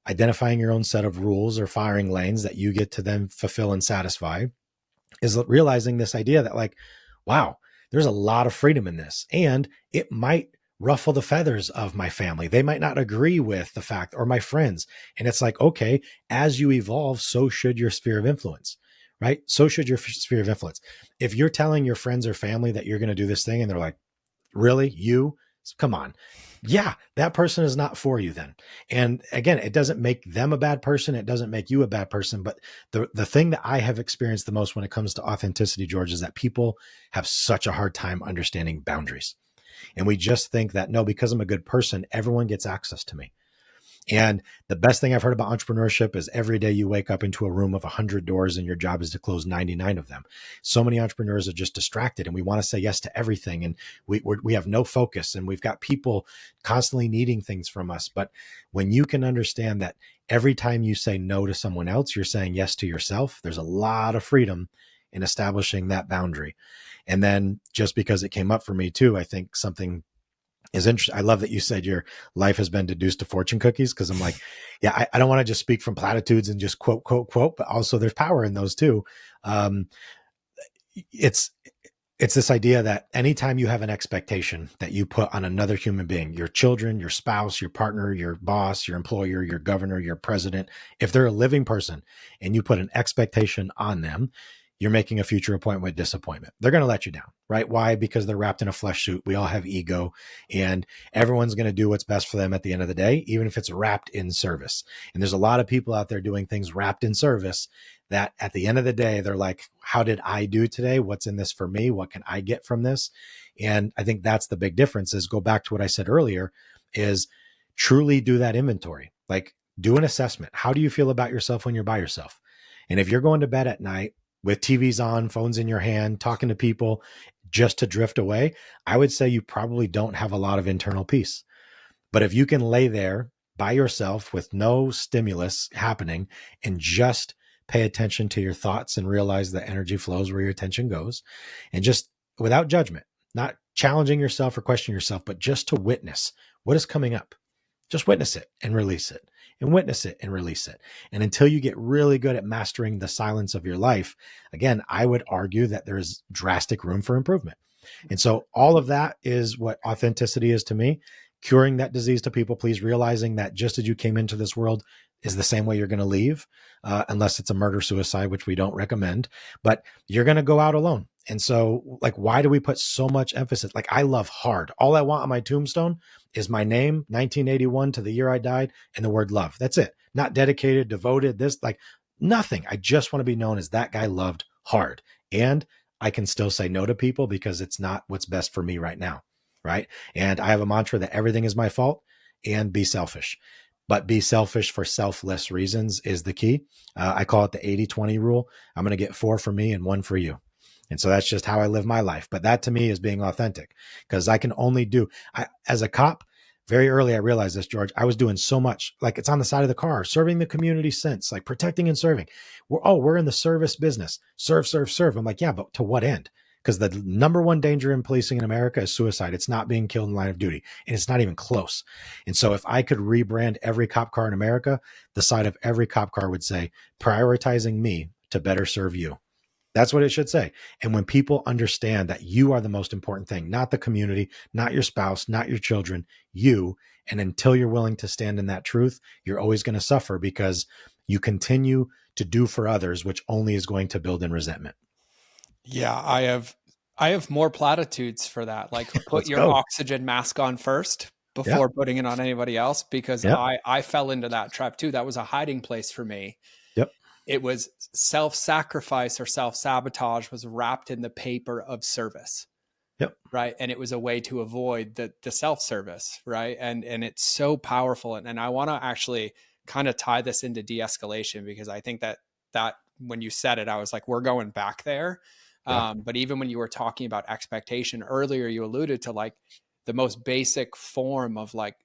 identifying your own set of rules or firing lanes that you get to then fulfill and satisfy, is realizing this idea that like, wow, there's a lot of freedom in this. And it might ruffle the feathers of my family. They might not agree with the fact, or my friends. And it's like, okay, as you evolve, so should your sphere of influence, right? So should your sphere of influence. If you're telling your friends or family that you're going to do this thing and they're like, really, you, come on, yeah, that person is not for you then. And again, it doesn't make them a bad person. It doesn't make you a bad person. But the thing that I have experienced the most when it comes to authenticity, George, is that people have such a hard time understanding boundaries. And we just think that, no, because I'm a good person, everyone gets access to me. And the best thing I've heard about entrepreneurship is every day you wake up into a room of 100 doors and your job is to close 99 of them. So many entrepreneurs are just distracted and we want to say yes to everything. And we have no focus and we've got people constantly needing things from us. But when you can understand that every time you say no to someone else, you're saying yes to yourself, there's a lot of freedom in establishing that boundary. And then just because it came up for me too, I think something is interesting. I love that you said your life has been deduced to fortune cookies because I'm like, yeah, I don't want to just speak from platitudes and just quote, quote, quote, but also there's power in those too. Um, it's it's this idea that anytime you have an expectation that you put on another human being, your children, your spouse, your partner, your boss, your employer, your governor, your president, if they're a living person and you put an expectation on them, you're making a future appointment with disappointment. They're going to let you down, right? Why? Because they're wrapped in a flesh suit. We all have ego and everyone's going to do what's best for them at the end of the day, even if it's wrapped in service. And there's a lot of people out there doing things wrapped in service that at the end of the day, they're like, how did I do today? What's in this for me? What can I get from this? And I think that's the big difference is go back to what I said earlier is truly do that inventory. Like do an assessment. How do you feel about yourself when you're by yourself? And if you're going to bed at night with TVs on, phones in your hand, talking to people just to drift away, I would say you probably don't have a lot of internal peace. But if you can lay there by yourself with no stimulus happening and just pay attention to your thoughts and realize that energy flows where your attention goes and just without judgment, not challenging yourself or questioning yourself, but just to witness what is coming up. Just witness it and release it and witness it and release it. And until you get really good at mastering the silence of your life, again, I would argue that there is drastic room for improvement. And so all of that is what authenticity is to me. Curing that disease to people, please, realizing that just as you came into this world is the same way you're going to leave, unless it's a murder suicide, which we don't recommend, but you're going to go out alone. And so, like, why do we put so much emphasis? Like, I love hard. All I want on my tombstone is my name, 1981 to the year I died, and the word love. That's it. Not dedicated, devoted, this, like, nothing. I just want to be known as that guy loved hard. And I can still say no to people because it's not what's best for me right now. Right. And I have a mantra that everything is my fault and be selfish. But be selfish for selfless reasons is the key. I call it the 80-20 rule. I'm going to get 4 for me and 1 for you. And so that's just how I live my life. But that to me is being authentic because I can only do, as a cop, very early I realized this, George, I was doing so much, like it's on the side of the car, serving the community sense, like protecting and serving. We're in the service business. Serve, serve, serve. I'm like, yeah, but to what end? Because the number one danger in policing in America is suicide. It's not being killed in line of duty, and it's not even close. And so if I could rebrand every cop car in America, the side of every cop car would say, prioritizing me to better serve you. That's what it should say. And when people understand that you are the most important thing, not the community, not your spouse, not your children, you, and until you're willing to stand in that truth, you're always going to suffer because you continue to do for others, which only is going to build in resentment. Yeah, I have more platitudes for that. Like put Let's your go. oxygen mask on first Yeah. before putting it on anybody else because Yep. I fell into that trap too. That was a hiding place for me. Yep. It was self-sacrifice or self-sabotage was wrapped in the paper of service, Yep. right? And it was a way to avoid the self-service, right? And it's so powerful. And I want to actually kind of tie this into de-escalation because I think that when you said it, I was like, we're going back there. Yeah. But even when you were talking about expectation earlier, you alluded to like the most basic form of like,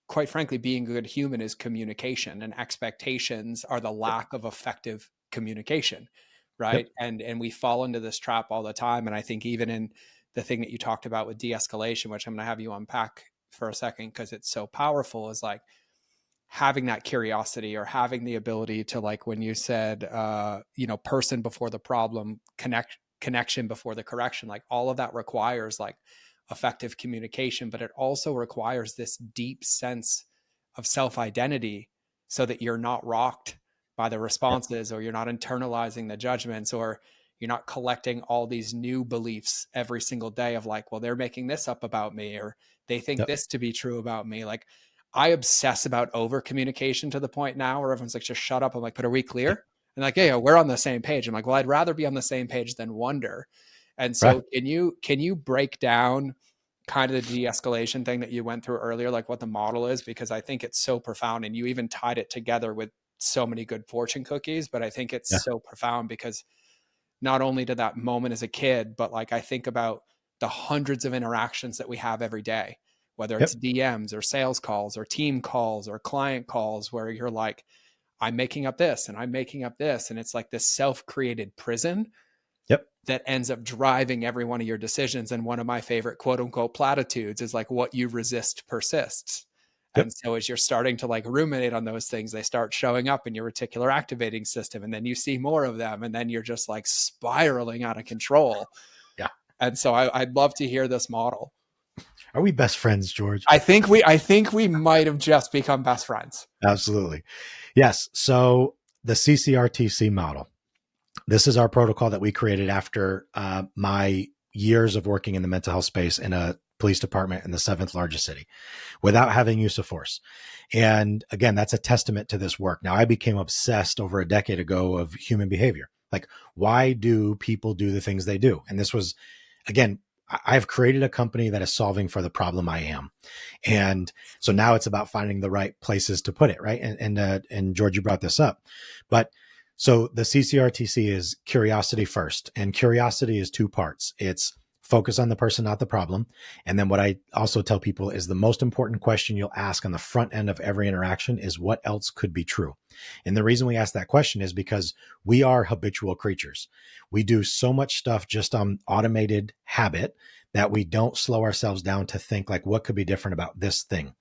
quite frankly, being a good human is communication, and expectations are the Yep. lack of effective communication, right? Yep. And we fall into this trap all the time. And I think even in the thing that you talked about with de-escalation, which I'm going to have you unpack for a second because it's so powerful, is like having that curiosity or having the ability to, like when you said person before the problem, connection before the correction, like all of that requires like effective communication, but it also requires this deep sense of self-identity so that you're not rocked by the Yep. responses or you're not internalizing the judgments or You're not collecting all these new beliefs every single day of like, well, they're making this up about me, or they think Yep. this to be true about me. Like, I obsess about over communication to the point now where everyone's like, just shut up. I'm like, but are we clear? And like, yeah, we're on the same page. I'm like, well, I'd rather be on the same page than wonder. And Right. so can you break down kind of the de-escalation thing that you went through earlier, like what the model is? Because I think it's so profound, and you even tied it together with so many good fortune cookies. But I think it's Yeah. so profound because not only to that moment as a kid, but like I think about the hundreds of interactions that we have every day, whether it's Yep. DMs or sales calls or team calls or client calls, where you're like, I'm making up this and I'm making up this. And it's like this self created prison Yep. that ends up driving every one of your decisions. And one of my favorite quote unquote platitudes is like, what you resist persists. And Yep. so as you're starting to like ruminate on those things, they start showing up in your reticular activating system. And then you see more of them. And then you're just like spiraling out of control. Yeah. And so I'd love to hear this model. Are we best friends, George? I think we might have just become best friends. Absolutely. Yes. So the CCR-TC model. This is our protocol that we created after my years of working in the mental health space in a police department in the seventh largest city without having use of force. And again, that's a testament to this work. Now, I became obsessed over a decade ago of human behavior. Like, why do people do the things they do? And this was, again, I've created a company that is solving for the problem I am. And so now it's about finding the right places to put it, right? And George, you brought this up. But so the CCR-TC is curiosity first, and curiosity is two parts. It's focus on the person, not the problem. And then what I also tell people is the most important question you'll ask on the front end of every interaction is what else could be true? And the reason we ask that question is because we are habitual creatures. We do so much stuff just on automated habit that we don't slow ourselves down to think like, what could be different about this thing?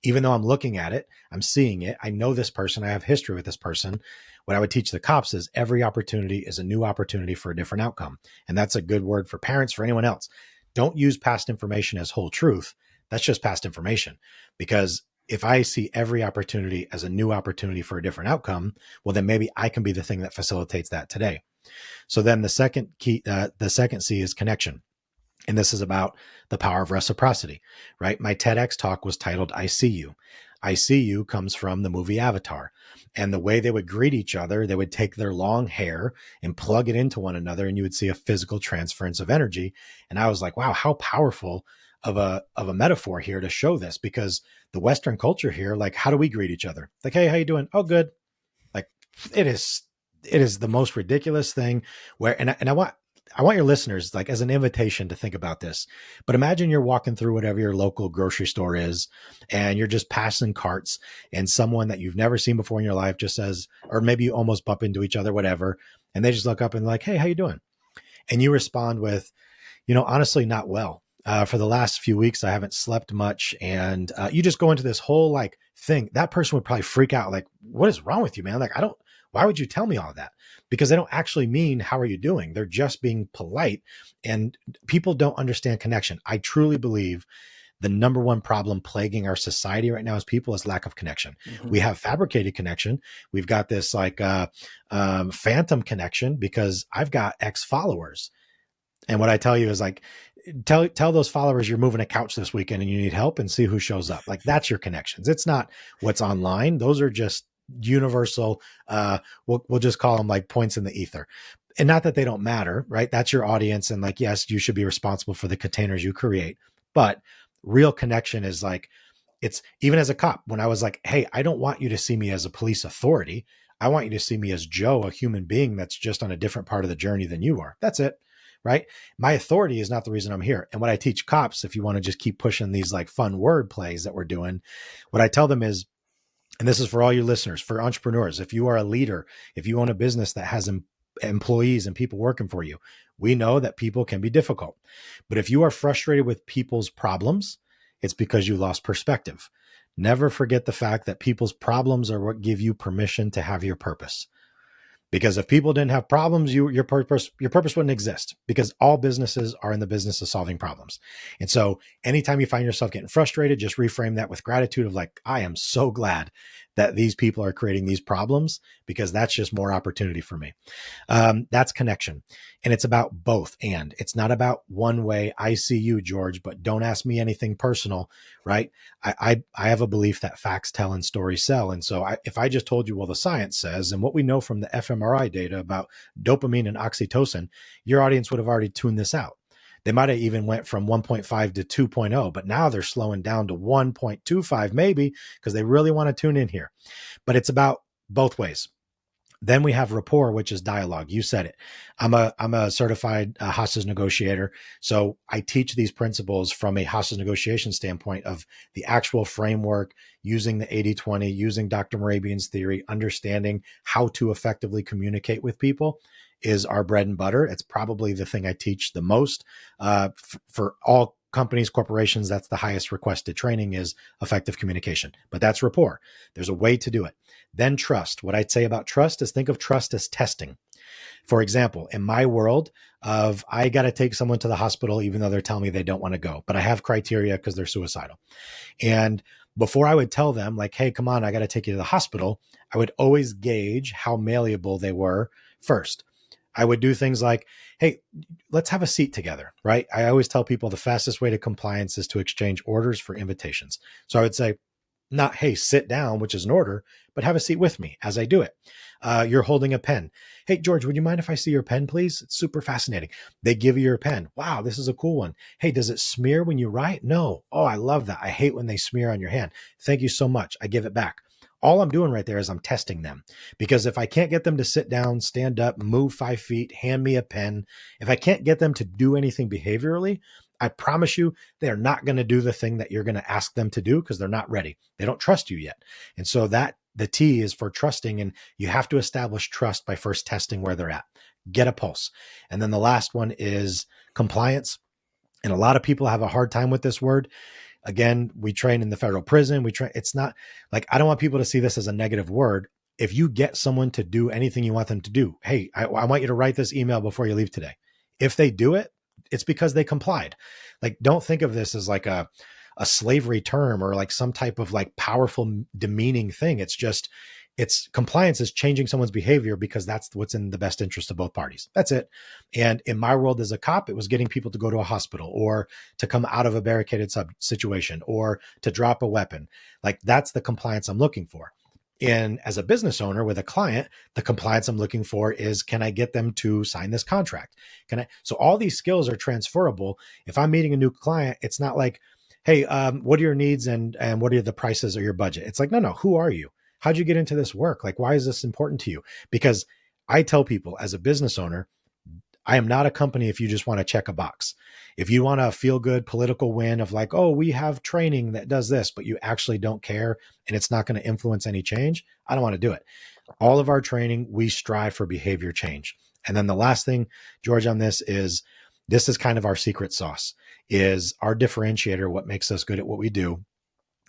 Even though I'm looking at it, I'm seeing it, I know this person, I have history with this person. What I would teach the cops is every opportunity is a new opportunity for a different outcome. And that's a good word for parents, for anyone else. Don't use past information as whole truth. That's just past information. Because if I see every opportunity as a new opportunity for a different outcome, well, then maybe I can be the thing that facilitates that today. So then the second C is connection. And this is about the power of reciprocity, right? My TEDx talk was titled, I See You. I See You comes from the movie Avatar. And the way they would greet each other, they would take their long hair and plug it into one another, and you would see a physical transference of energy. And I was like, wow, how powerful of a metaphor here to show this, because the Western culture here, like, how do we greet each other? Like, hey, how you doing? Oh, good. Like, it is the most ridiculous thing where, and I want your listeners, like, as an invitation to think about this. But imagine you're walking through whatever your local grocery store is, and you're just passing carts, and someone that you've never seen before in your life just says, or maybe you almost bump into each other, whatever, and they just look up and like, hey, how you doing? And you respond with, honestly, not well. For the last few weeks, I haven't slept much. And you just go into this whole like thing. That person would probably freak out. Like, what is wrong with you, man? Like, why would you tell me all of that? Because they don't actually mean, how are you doing? They're just being polite, and people don't understand connection. I truly believe the number one problem plaguing our society right now as people is lack of connection. Mm-hmm. We have fabricated connection. We've got this like phantom connection because I've got X followers. And what I tell you is like, tell those followers you're moving a couch this weekend and you need help, and see who shows up. Like, that's your connections. It's not what's online. Those are just universal. We'll just call them like points in the ether. And not that they don't matter, right? That's your audience. And like, yes, you should be responsible for the containers you create. But real connection is like, it's even as a cop, when I was like, hey, I don't want you to see me as a police authority. I want you to see me as Joe, a human being that's just on a different part of the journey than you are. That's it. Right? My authority is not the reason I'm here. And what I teach cops, if you want to just keep pushing these like fun word plays that we're doing, what I tell them is, and this is for all you listeners, for entrepreneurs, if you are a leader, if you own a business that has employees and people working for you, we know that people can be difficult. But if you are frustrated with people's problems, it's because you lost perspective. Never forget the fact that people's problems are what give you permission to have your purpose. Because if people didn't have problems, your purpose wouldn't exist, because all businesses are in the business of solving problems. And so anytime you find yourself getting frustrated, just reframe that with gratitude of like, I am so glad that these people are creating these problems, because that's just more opportunity for me. That's connection. And it's about both. And it's not about one way. I see you, George, but don't ask me anything personal, right? I have a belief that facts tell and stories sell. And so if I just told you, well, the science says, and what we know from the fMRI data about dopamine and oxytocin, your audience would have already tuned this out. They might have even went from 1.5 to 2.0, but now they're slowing down to 1.25 maybe, because they really want to tune in here. But it's about both ways. Then we have rapport, which is dialogue. You said it. I'm a certified hostage negotiator. So I teach these principles from a hostage negotiation standpoint of the actual framework, using the 80-20, using Dr. Morabian's theory, understanding how to effectively communicate with people is our bread and butter. It's probably the thing I teach the most for all companies, corporations. That's the highest requested training, is effective communication, but that's rapport. There's a way to do it. Then trust. What I'd say about trust is think of trust as testing. For example, in my world of, I got to take someone to the hospital, even though they're telling me they don't want to go, but I have criteria because they're suicidal. And before I would tell them like, hey, come on, I got to take you to the hospital, I would always gauge how malleable they were first. I would do things like, hey, let's have a seat together, right? I always tell people the fastest way to compliance is to exchange orders for invitations. So I would say, not, hey, sit down, which is an order, but have a seat with me as I do it. You're holding a pen. Hey, George, would you mind if I see your pen, please? It's super fascinating. They give you your pen. Wow, this is a cool one. Hey, does it smear when you write? No. Oh, I love that. I hate when they smear on your hand. Thank you so much. I give it back. All I'm doing right there is I'm testing them, because if I can't get them to sit down, stand up, move 5 feet, hand me a pen, if I can't get them to do anything behaviorally, I promise you, they're not going to do the thing that you're going to ask them to do, because they're not ready. They don't trust you yet. And so that the T is for trusting. And you have to establish trust by first testing where they're at, get a pulse. And then the last one is compliance. And a lot of people have a hard time with this word. Again, we train in the federal prison. It's not like, I don't want people to see this as a negative word. If you get someone to do anything you want them to do, hey, I want you to write this email before you leave today. If they do it, it's because they complied. Like, don't think of this as like a slavery term or like some type of like powerful, demeaning thing. It's compliance is changing someone's behavior because that's what's in the best interest of both parties. That's it. And in my world as a cop, it was getting people to go to a hospital or to come out of a barricaded situation or to drop a weapon. Like, that's the compliance I'm looking for. And as a business owner with a client, the compliance I'm looking for is, can I get them to sign this contract? So all these skills are transferable. If I'm meeting a new client, it's not like, hey, what are your needs and what are the prices or your budget? It's like, no, who are you? How'd you get into this work? Like, why is this important to you? Because I tell people as a business owner, I am not a company if you just want to check a box. If you want a feel good political win of like, oh, we have training that does this, but you actually don't care and it's not going to influence any change, I don't want to do it. All of our training, we strive for behavior change. And then the last thing, George, on this is kind of our secret sauce, is our differentiator, what makes us good at what we do.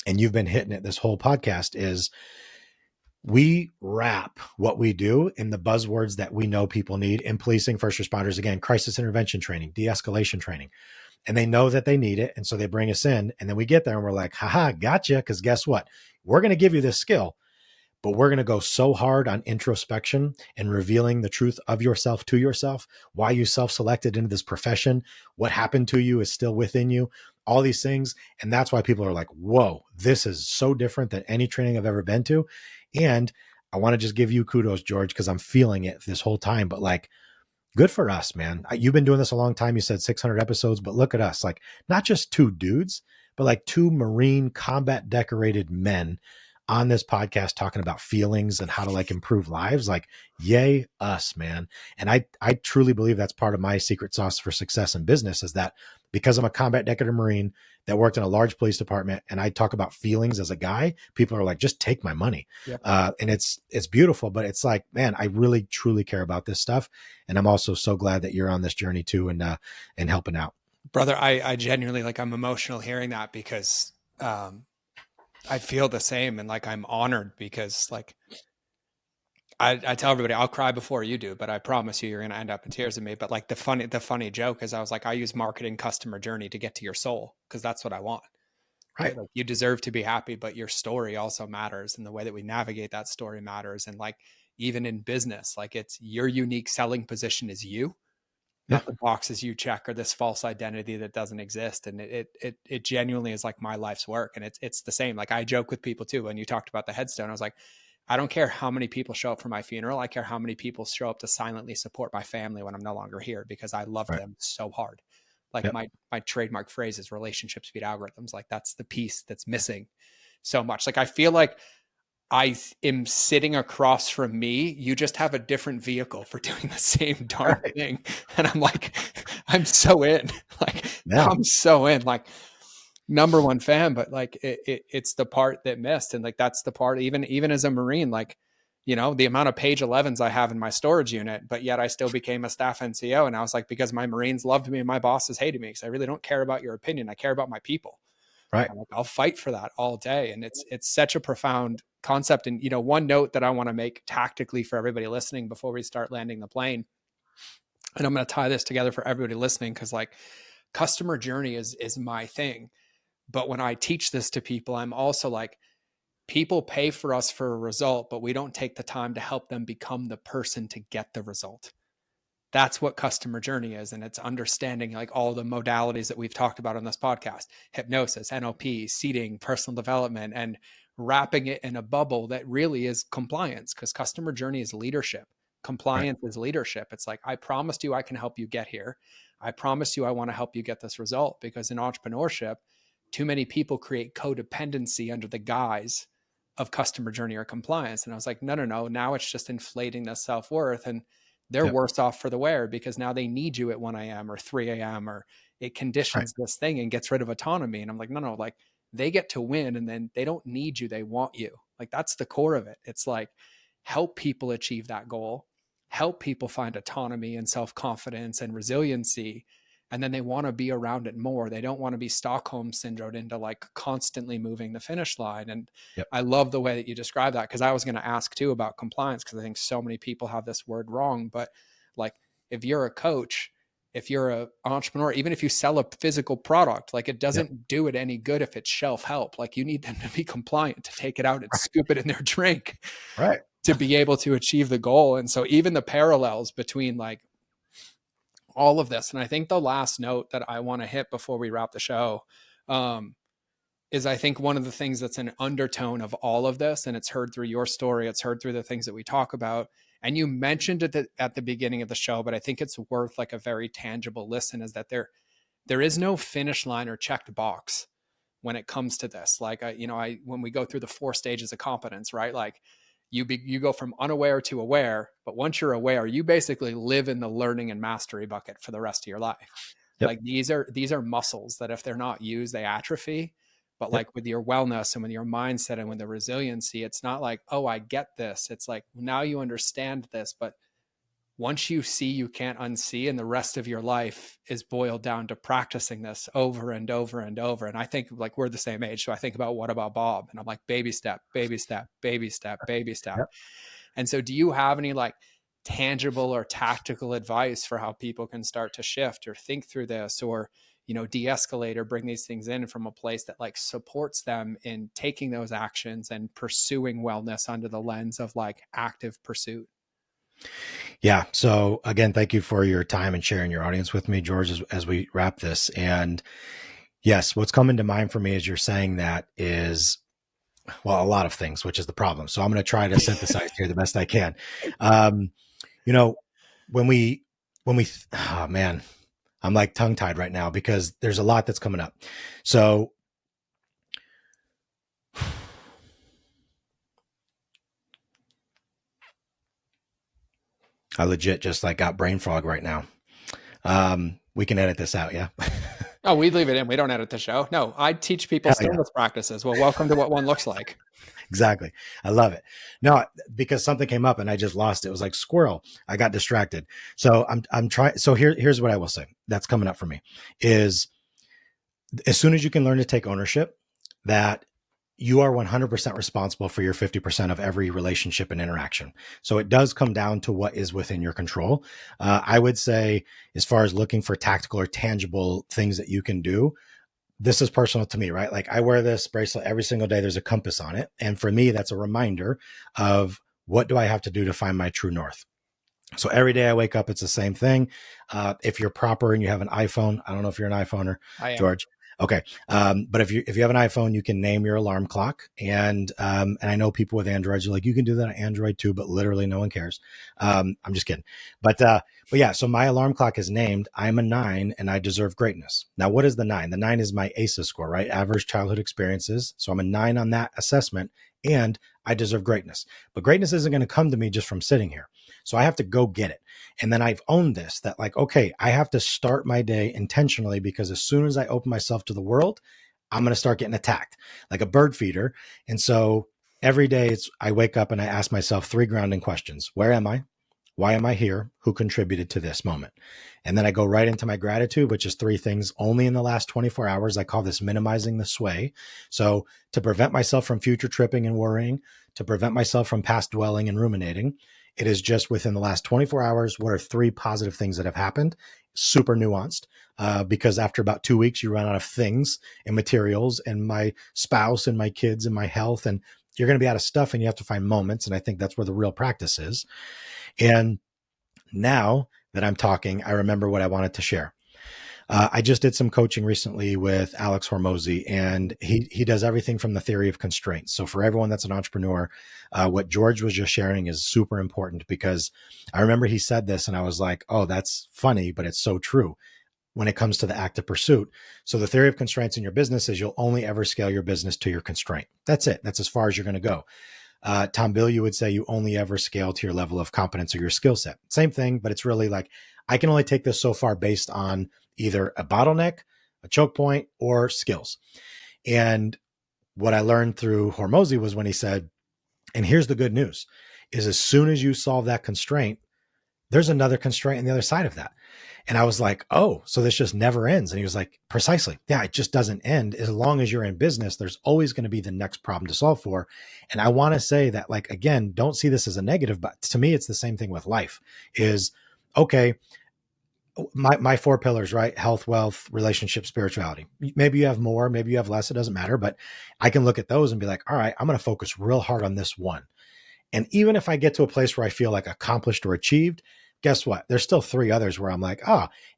And you've been hitting it this whole podcast, is we wrap what we do in the buzzwords that we know people need in policing, first responders, again, crisis intervention training, de-escalation training. And they know that they need it. And so they bring us in, and then we get there and we're like, haha, gotcha. Because guess what? We're going to give you this skill, but we're going to go so hard on introspection and revealing the truth of yourself to yourself, why you self-selected into this profession, what happened to you is still within you, all these things. And that's why people are like, whoa, this is so different than any training I've ever been to. And I want to just give you kudos, George, because I'm feeling it this whole time. But like, good for us, man. You've been doing this a long time. You said 600 episodes, but look at us, like not just two dudes, but like two Marine combat decorated men on this podcast talking about feelings and how to like improve lives. Like, yay us, man. And I truly believe that's part of my secret sauce for success in business, is that because I'm a combat decorated Marine that worked in a large police department and I talk about feelings as a guy, people are like, just take my money. Yep. And it's beautiful, but it's like, man, I really truly care about this stuff. And I'm also so glad that you're on this journey too, and helping out. Brother, I genuinely, like, I'm emotional hearing that, because I feel the same. And like, I'm honored because like, I tell everybody I'll cry before you do, but I promise you, you're going to end up in tears with me. But like the funny joke is, I was like, I use marketing customer journey to get to your soul, because that's what I want. right? Like you deserve to be happy, but your story also matters. And the way that we navigate that story matters. And like, even in business, like it's your unique selling position is you, Yeah. not the boxes you check or this false identity that doesn't exist. And it genuinely is like my life's work. And it's the same. Like I joke with people too. When you talked about the headstone, I was like, I don't care how many people show up for my funeral. I care how many people show up to silently support my family when I'm no longer here, because I loved Right. them so hard. Like Yep. my trademark phrase is relationships beat algorithms. Like that's the piece that's missing so much. Like I feel like I am sitting across from me. You just have a different vehicle for doing the same darn Right. thing. And I'm like, I'm so in. Like, Yeah. I'm so in. Like, number one fan, but like it's the part that missed. And like that's the part, even as a Marine, like, you know, the amount of page 11s I have in my storage unit, but yet I still became a staff NCO. And I was like, because my Marines loved me and my bosses hated me, because I really don't care about your opinion. I care about my people. Right. I'm like, I'll fight for that all day. And it's such a profound concept. And, you know, one note that I want to make tactically for everybody listening before we start landing the plane, and I'm going to tie this together for everybody listening, because like customer journey is my thing. But when I teach this to people, I'm also like, people pay for us for a result, but we don't take the time to help them become the person to get the result. That's what customer journey is. And it's understanding like all the modalities that we've talked about on this podcast: hypnosis, NLP, seeding, personal development, and wrapping it in a bubble that really is compliance, because customer journey is leadership. Right. Compliance is leadership. It's like, I promised you I can help you get here. I promise you I want to help you get this result. Because in entrepreneurship, too many people create codependency under the guise of customer journey or compliance. And I was like, no, no, no. Now it's just inflating the self-worth. And they're Yep. worse off for the wear, because now they need you at 1 a.m. or 3 a.m. or it Right. conditions this thing and gets rid of autonomy. And I'm like, no, no, like they get to win, and then they don't need you. They want you. Like that's the core of it. It's like, help people achieve that goal, help people find autonomy and self-confidence and resiliency. And then they want to be around it more. They don't want to be Stockholm syndrome into like constantly moving the finish line. And Yep. I love the way that you describe that, because I was going to ask too about compliance, because I think so many people have this word wrong. But like, if you're a coach, if you're an entrepreneur, even if you sell a physical product, like it Yep. doesn't do it any good if it's shelf help. Like you need them to be compliant to take it out and Right. scoop it in their drink Right. to be able to achieve the goal. And so even the parallels between like all of this, and I think the last note that I want to hit before we wrap the show, is I think one of the things that's an undertone of all of this, and it's heard through your story, it's heard through the things that we talk about, and you mentioned it at the beginning of the show, but I think it's worth like a very tangible listen, is that there is no finish line or checked box when it comes to this. Like when we go through the 4 stages of competence, right? Like you go from unaware to aware, but once you're aware, you basically live in the learning and mastery bucket for the rest of your life. Yep. Like these are muscles that if they're not used, they atrophy. But Yep. like with your wellness and with your mindset and with the resiliency, it's not like, oh, I get this. It's like, now you understand this, but once you see, you can't unsee, and the rest of your life is boiled down to practicing this over and over and over. And I think like we're the same age, so I think about, what about Bob? And I'm like, baby step, baby step, baby step, baby step. Yep. And so do you have any like tangible or tactical advice for how people can start to shift or think through this, or de-escalate or bring these things in from a place that like supports them in taking those actions and pursuing wellness under the lens of like active pursuit? Yeah. So again, thank you for your time and sharing your audience with me, George, as we wrap this. And yes, what's coming to mind for me as you're saying that is, well, a lot of things, which is the problem. So I'm going to try to synthesize here the best I can. Um, you know, when we, oh man, I'm like tongue tied right now because there's a lot that's coming up. So I legit just like got brain fog right now. We can edit this out. Yeah. Oh, we leave it in. We don't edit the show. No, I teach people Hell yeah. stillness practices. Well, welcome to what one looks like. Exactly. I love it. No, because something came up and I just lost it. It was like squirrel. I got distracted. So I'm trying. So here's what I will say that's coming up for me is as soon as you can learn to take ownership that you are 100% responsible for your 50% of every relationship and interaction. So it does come down to what is within your control. I would say, as far as looking for tactical or tangible things that you can do, this is personal to me, right? Like I wear this bracelet every single day. There's a compass on it. And for me, that's a reminder of what do I have to do to find my true north? So every day I wake up, it's the same thing. If you're proper and you have an iPhone, I don't know if you're an iPhoner, I am. George. Okay, but if you have an iPhone, you can name your alarm clock, and I know people with Androids are like, you can do that on Android too, but literally no one cares. I'm just kidding, but yeah. So my alarm clock is named. I'm a 9, and I deserve greatness. Now, what is the 9? The 9 is my ACEs score, right? Average childhood experiences. So I'm a 9 on that assessment, and I deserve greatness. But greatness isn't going to come to me just from sitting here. So I have to go get it. And then I've owned this that like, okay, I have to start my day intentionally because as soon as I open myself to the world, I'm going to start getting attacked like a bird feeder. And so every day I wake up and I ask myself 3 grounding questions. Where am I? Why am I here? Who contributed to this moment? And then I go right into my gratitude, which is 3 things only in the last 24 hours. I call this minimizing the sway. So to prevent myself from future tripping and worrying, to prevent myself from past dwelling and ruminating, it is just within the last 24 hours, what are 3 positive things that have happened? Super nuanced, because after about 2 weeks, you run out of things and materials and my spouse and my kids and my health, and you're going to be out of stuff and you have to find moments. And I think that's where the real practice is. And now that I'm talking, I remember what I wanted to share. I just did some coaching recently with Alex Hormozy, and he does everything from the theory of constraints. So for everyone that's an entrepreneur, what George was just sharing is super important because I remember he said this and I was like, oh, that's funny, but it's so true when it comes to the active pursuit. So the theory of constraints in your business is you'll only ever scale your business to your constraint. That's it. That's as far as you're going to go. Tom Bilyeu would say you only ever scale to your level of competence or your skill set. Same thing, but it's really like, I can only take this so far based on either a bottleneck, a choke point, or skills. And what I learned through Hormozy was when he said, and here's the good news, is as soon as you solve that constraint, there's another constraint on the other side of that. And I was like, oh, so this just never ends. And he was like, precisely. Yeah, it just doesn't end. As long as you're in business, there's always going to be the next problem to solve for. And I want to say that, like, again, don't see this as a negative, but to me, it's the same thing with life is, okay, my 4 pillars, right? Health, wealth, relationship, spirituality. Maybe you have more, maybe you have less. It doesn't matter, but I can look at those and be like, all right, I'm going to focus real hard on this one. And even if I get to a place where I feel like accomplished or achieved, guess what? There's still 3 others where I'm like,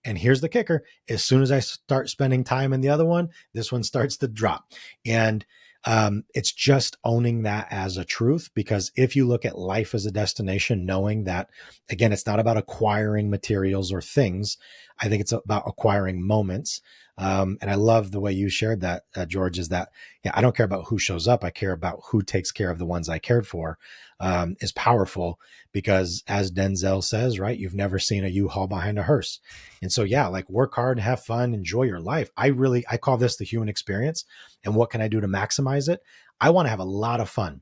and here's the kicker. As soon as I start spending time in the other one, this one starts to drop. And it's just owning that as a truth, because if you look at life as a destination, knowing that, again, it's not about acquiring materials or things. I think it's about acquiring moments. And I love the way you shared that, George, is that, yeah, I don't care about who shows up. I care about who takes care of the ones I cared for, is powerful because as Denzel says, right, you've never seen a U-Haul behind a hearse. And so, yeah, like work hard, have fun, enjoy your life. I call this the human experience. And what can I do to maximize it? I want to have a lot of fun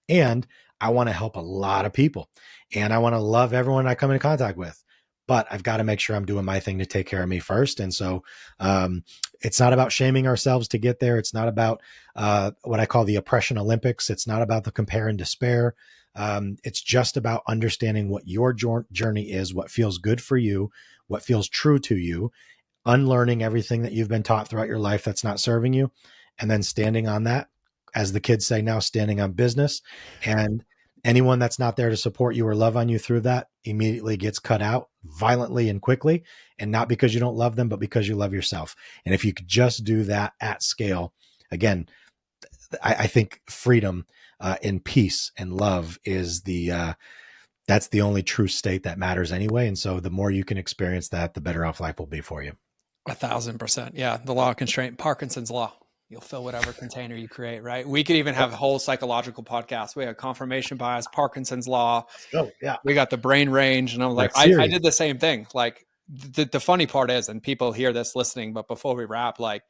and I want to help a lot of people and I want to love everyone I come into contact with. But I've got to make sure I'm doing my thing to take care of me first. And so it's not about shaming ourselves to get there. It's not about what I call the oppression Olympics. It's not about the compare and despair. It's just about understanding what your journey is, what feels good for you, what feels true to you, unlearning everything that you've been taught throughout your life that's not serving you, and then standing on that, as the kids say now, standing on business. And anyone that's not there to support you or love on you through that immediately gets cut out violently and quickly. And not because you don't love them, but because you love yourself. And if you could just do that at scale, again, I think freedom and peace and love is that's the only true state that matters anyway. And so the more you can experience that, the better off life will be for you. 1,000%. Yeah. The law of constraint, Parkinson's law. You'll fill whatever container you create, right? We could even have a whole psychological podcast. We have confirmation bias, Parkinson's law. Let's go. Yeah. We got the brain range. And I'm like, I did the same thing. Like the funny part is, and people hear this listening, but before we wrap, like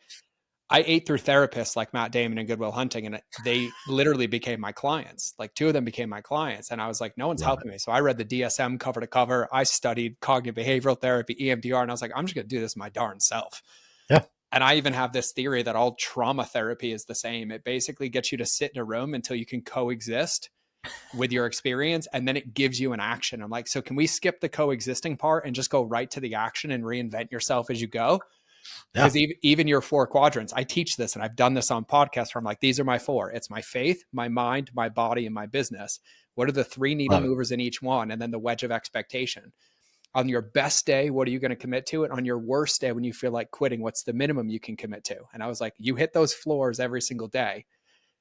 I ate through therapists like Matt Damon and Goodwill Hunting, and they literally became my clients. Like 2 of them became my clients. And I was like, no one's helping me. So I read the DSM cover to cover. I studied cognitive behavioral therapy, EMDR, and I was like, I'm just going to do this my darn self. Yeah. And I even have this theory that all trauma therapy is the same. It basically gets you to sit in a room until you can coexist with your experience. And then it gives you an action. I'm like, so can we skip the coexisting part and just go right to the action and reinvent yourself as you go? Because Yeah. even your 4 quadrants, I teach this and I've done this on podcasts where I'm like, these are my 4. It's my faith, my mind, my body, and my business. What are the 3 needle Love it. movers in each one? And then the wedge of expectation. On your best day, what are you going to commit to? And on your worst day, when you feel like quitting, what's the minimum you can commit to? And I was like, you hit those floors every single day,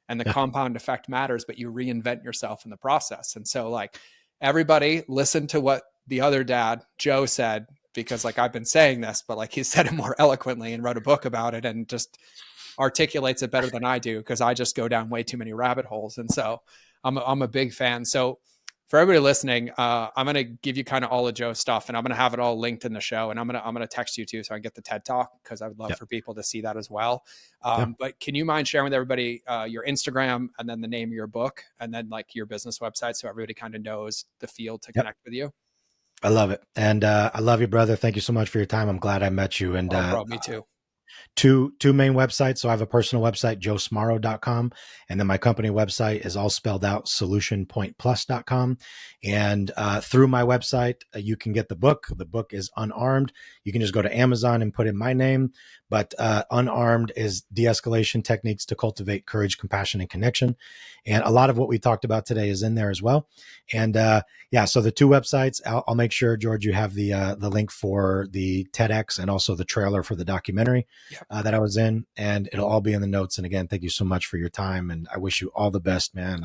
and the Yeah. compound effect matters, but you reinvent yourself in the process. And so, like, everybody listen to what the other dad, Joe, said, because like I've been saying this, but like he said it more eloquently and wrote a book about it and just articulates it better than I do, because I just go down way too many rabbit holes. And so I'm a big fan. So for everybody listening, I'm going to give you kind of all of Joe's stuff, and I'm going to have it all linked in the show. And I'm going to text you too, so I can get the TED talk, because I would love Yeah. for people to see that as well. Yeah. But can you mind sharing with everybody your Instagram, and then the name of your book, and then like your business website, so everybody kind of knows the field to Yep. connect with you? I love it. And I love you, brother. Thank you so much for your time. I'm glad I met you. And Oh, bro, me too. two main websites. So I have a personal website, joesmarro.com, and then my company website is all spelled out, solutionpointplus.com. And through my website, you can get the book. The book is Unarmed. You can just go to Amazon and put in my name. But Unarmed is de-escalation techniques to cultivate courage, compassion, and connection. And a lot of what we talked about today is in there as well. And yeah, so the 2 websites, I'll make sure, George, you have the link for the TEDx and also the trailer for the documentary that I was in, and it'll all be in the notes. And again, thank you so much for your time, and I wish you all the best, man.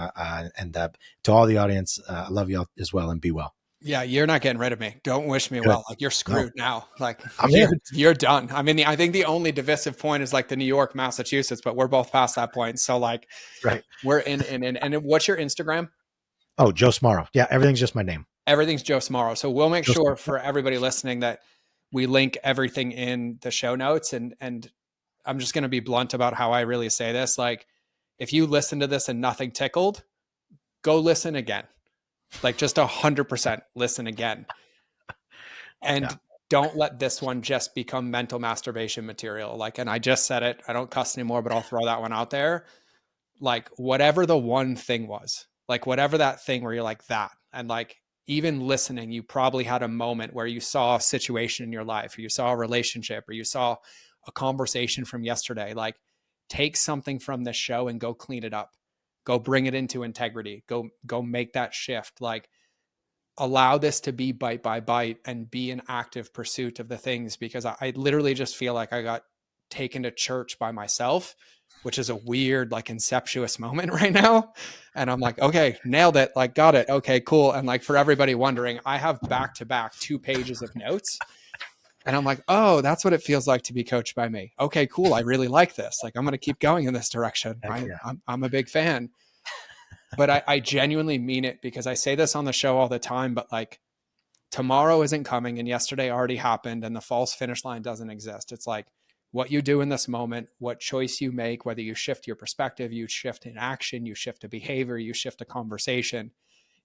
And to all the audience, I love you all as well, and be well. Yeah, you're not getting rid of me. Don't wish me Good. well. Like, you're No, screwed now. Like, I'm here. you're done. I mean, I think the only divisive point is like the New York, Massachusetts, but we're both past that point. So like, Right. we're in. And what's your Instagram? Oh, Joe Smarro. Yeah, everything's just my name. Everything's Joe Smarro. So we'll make Joe sure Smarro. for everybody listening that we link everything in the show notes. And I'm just going to be blunt about how I really say this. Like, if you listen to this and nothing tickled, go listen again. Like, just 100% listen again. Yeah. And don't let this one just become mental masturbation material. Like, and I just said it, I don't cuss anymore, but I'll throw that one out there. Like, whatever the one thing was, like whatever that thing where you're like that, and like, even listening, you probably had a moment where you saw a situation in your life, or you saw a relationship, or you saw a conversation from yesterday. Like, take something from this show and go clean it up. Go bring it into integrity. Go make that shift. Like, allow this to be bite by bite and be an active pursuit of the things, because I literally just feel like I got taken to church by myself, which is a weird, like, incestuous moment right now. And I'm like, okay, nailed it. Like, got it. Okay, cool. And like, for everybody wondering, I have back to back 2 pages of notes. And I'm like, oh, that's what it feels like to be coached by me. Okay, cool. I really like this. Like, I'm going to keep going in this direction. Heck yeah. I'm a big fan. But I genuinely mean it, because I say this on the show all the time, but like, tomorrow isn't coming and yesterday already happened, and the false finish line doesn't exist. It's like, what you do in this moment, what choice you make, whether you shift your perspective, you shift in action, you shift a behavior, you shift a conversation,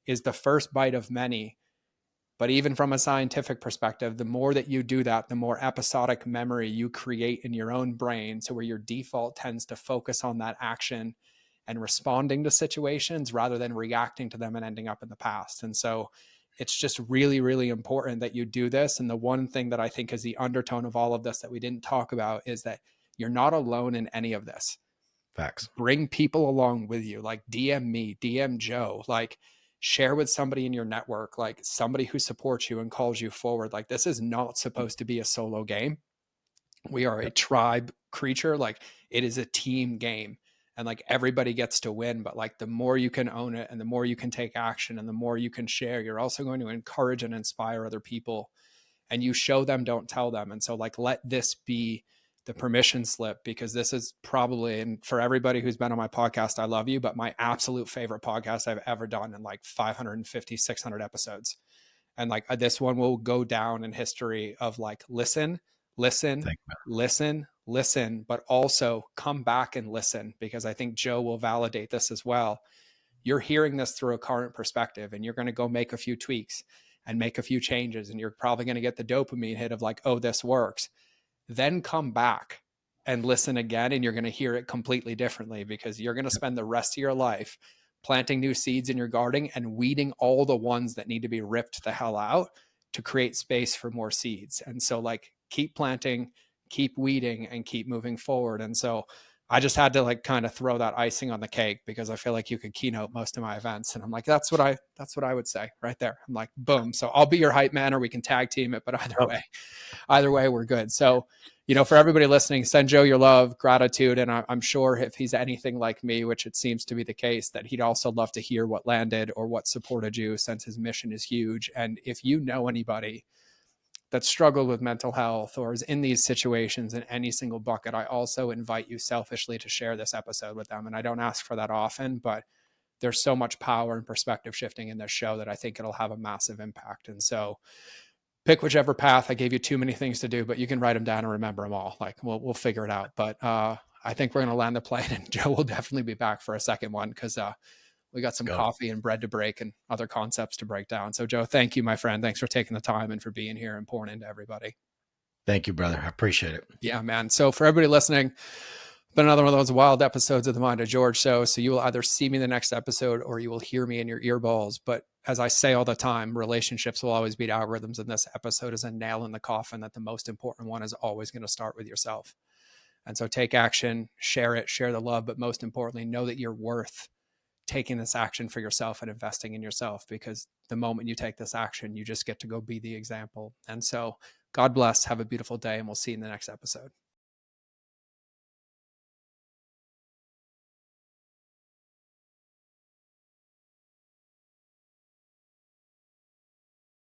is the first bite of many. But even from a scientific perspective, the more that you do that, the more episodic memory you create in your own brain. So where your default tends to focus on that action and responding to situations rather than reacting to them and ending up in the past. And so it's just really, really important that you do this. And the one thing that I think is the undertone of all of this that we didn't talk about is that you're not alone in any of this. Facts. Bring people along with you. Like, DM me, DM Joe, like, share with somebody in your network, like somebody who supports you and calls you forward. Like, this is not supposed to be a solo game. We are a tribe creature. Like, it is a team game, and like, everybody gets to win. But like, the more you can own it and the more you can take action and the more you can share, you're also going to encourage and inspire other people. And you show them, don't tell them. And so like, let this be the permission slip, because this is probably, and for everybody who's been on my podcast, I love you, but my absolute favorite podcast I've ever done, in like 550, 600 episodes. And like, this one will go down in history of like, listen, listen, Thank you. listen, listen, but also come back and listen, because I think Joe will validate this as well. You're hearing this through a current perspective, and you're going to go make a few tweaks and make a few changes. And you're probably going to get the dopamine hit of like, oh, this works. Then come back and listen again, and you're going to hear it completely differently, because you're going to spend the rest of your life planting new seeds in your garden and weeding all the ones that need to be ripped the hell out to create space for more seeds. And so like, keep planting, keep weeding and keep moving forward. And so I just had to like kind of throw that icing on the cake, because I feel like you could keynote most of my events. And I'm like, that's what I would say right there. I'm like, boom. So I'll be your hype man, or we can tag team it. But either way, we're good. So, for everybody listening, send Joe your love, gratitude. And I'm sure if he's anything like me, which it seems to be the case, that he'd also love to hear what landed or what supported you, since his mission is huge. And if you know anybody that struggled with mental health or is in these situations in any single bucket, I also invite you selfishly to share this episode with them. And I don't ask for that often, but there's so much power and perspective shifting in this show that I think it'll have a massive impact. And so pick whichever path. I gave you too many things to do, but you can write them down and remember them all. Like we'll figure it out. But I think we're going to land the plane, and Joe will definitely be back for a second one, because we got some coffee and bread to break and other concepts to break down. So Joe, thank you, my friend. Thanks for taking the time and for being here and pouring into everybody. Thank you, brother. I appreciate it. Yeah, man. So for everybody listening, been another one of those wild episodes of the Mind of George show. So you will either see me in the next episode or you will hear me in your earballs. But as I say all the time, relationships will always beat algorithms. And this episode is a nail in the coffin that the most important one is always going to start with yourself. And so take action, share it, share the love. But most importantly, know that you're worth taking this action for yourself and investing in yourself, because the moment you take this action, you just get to go be the example. And so God bless. Have a beautiful day, and we'll see you in the next episode.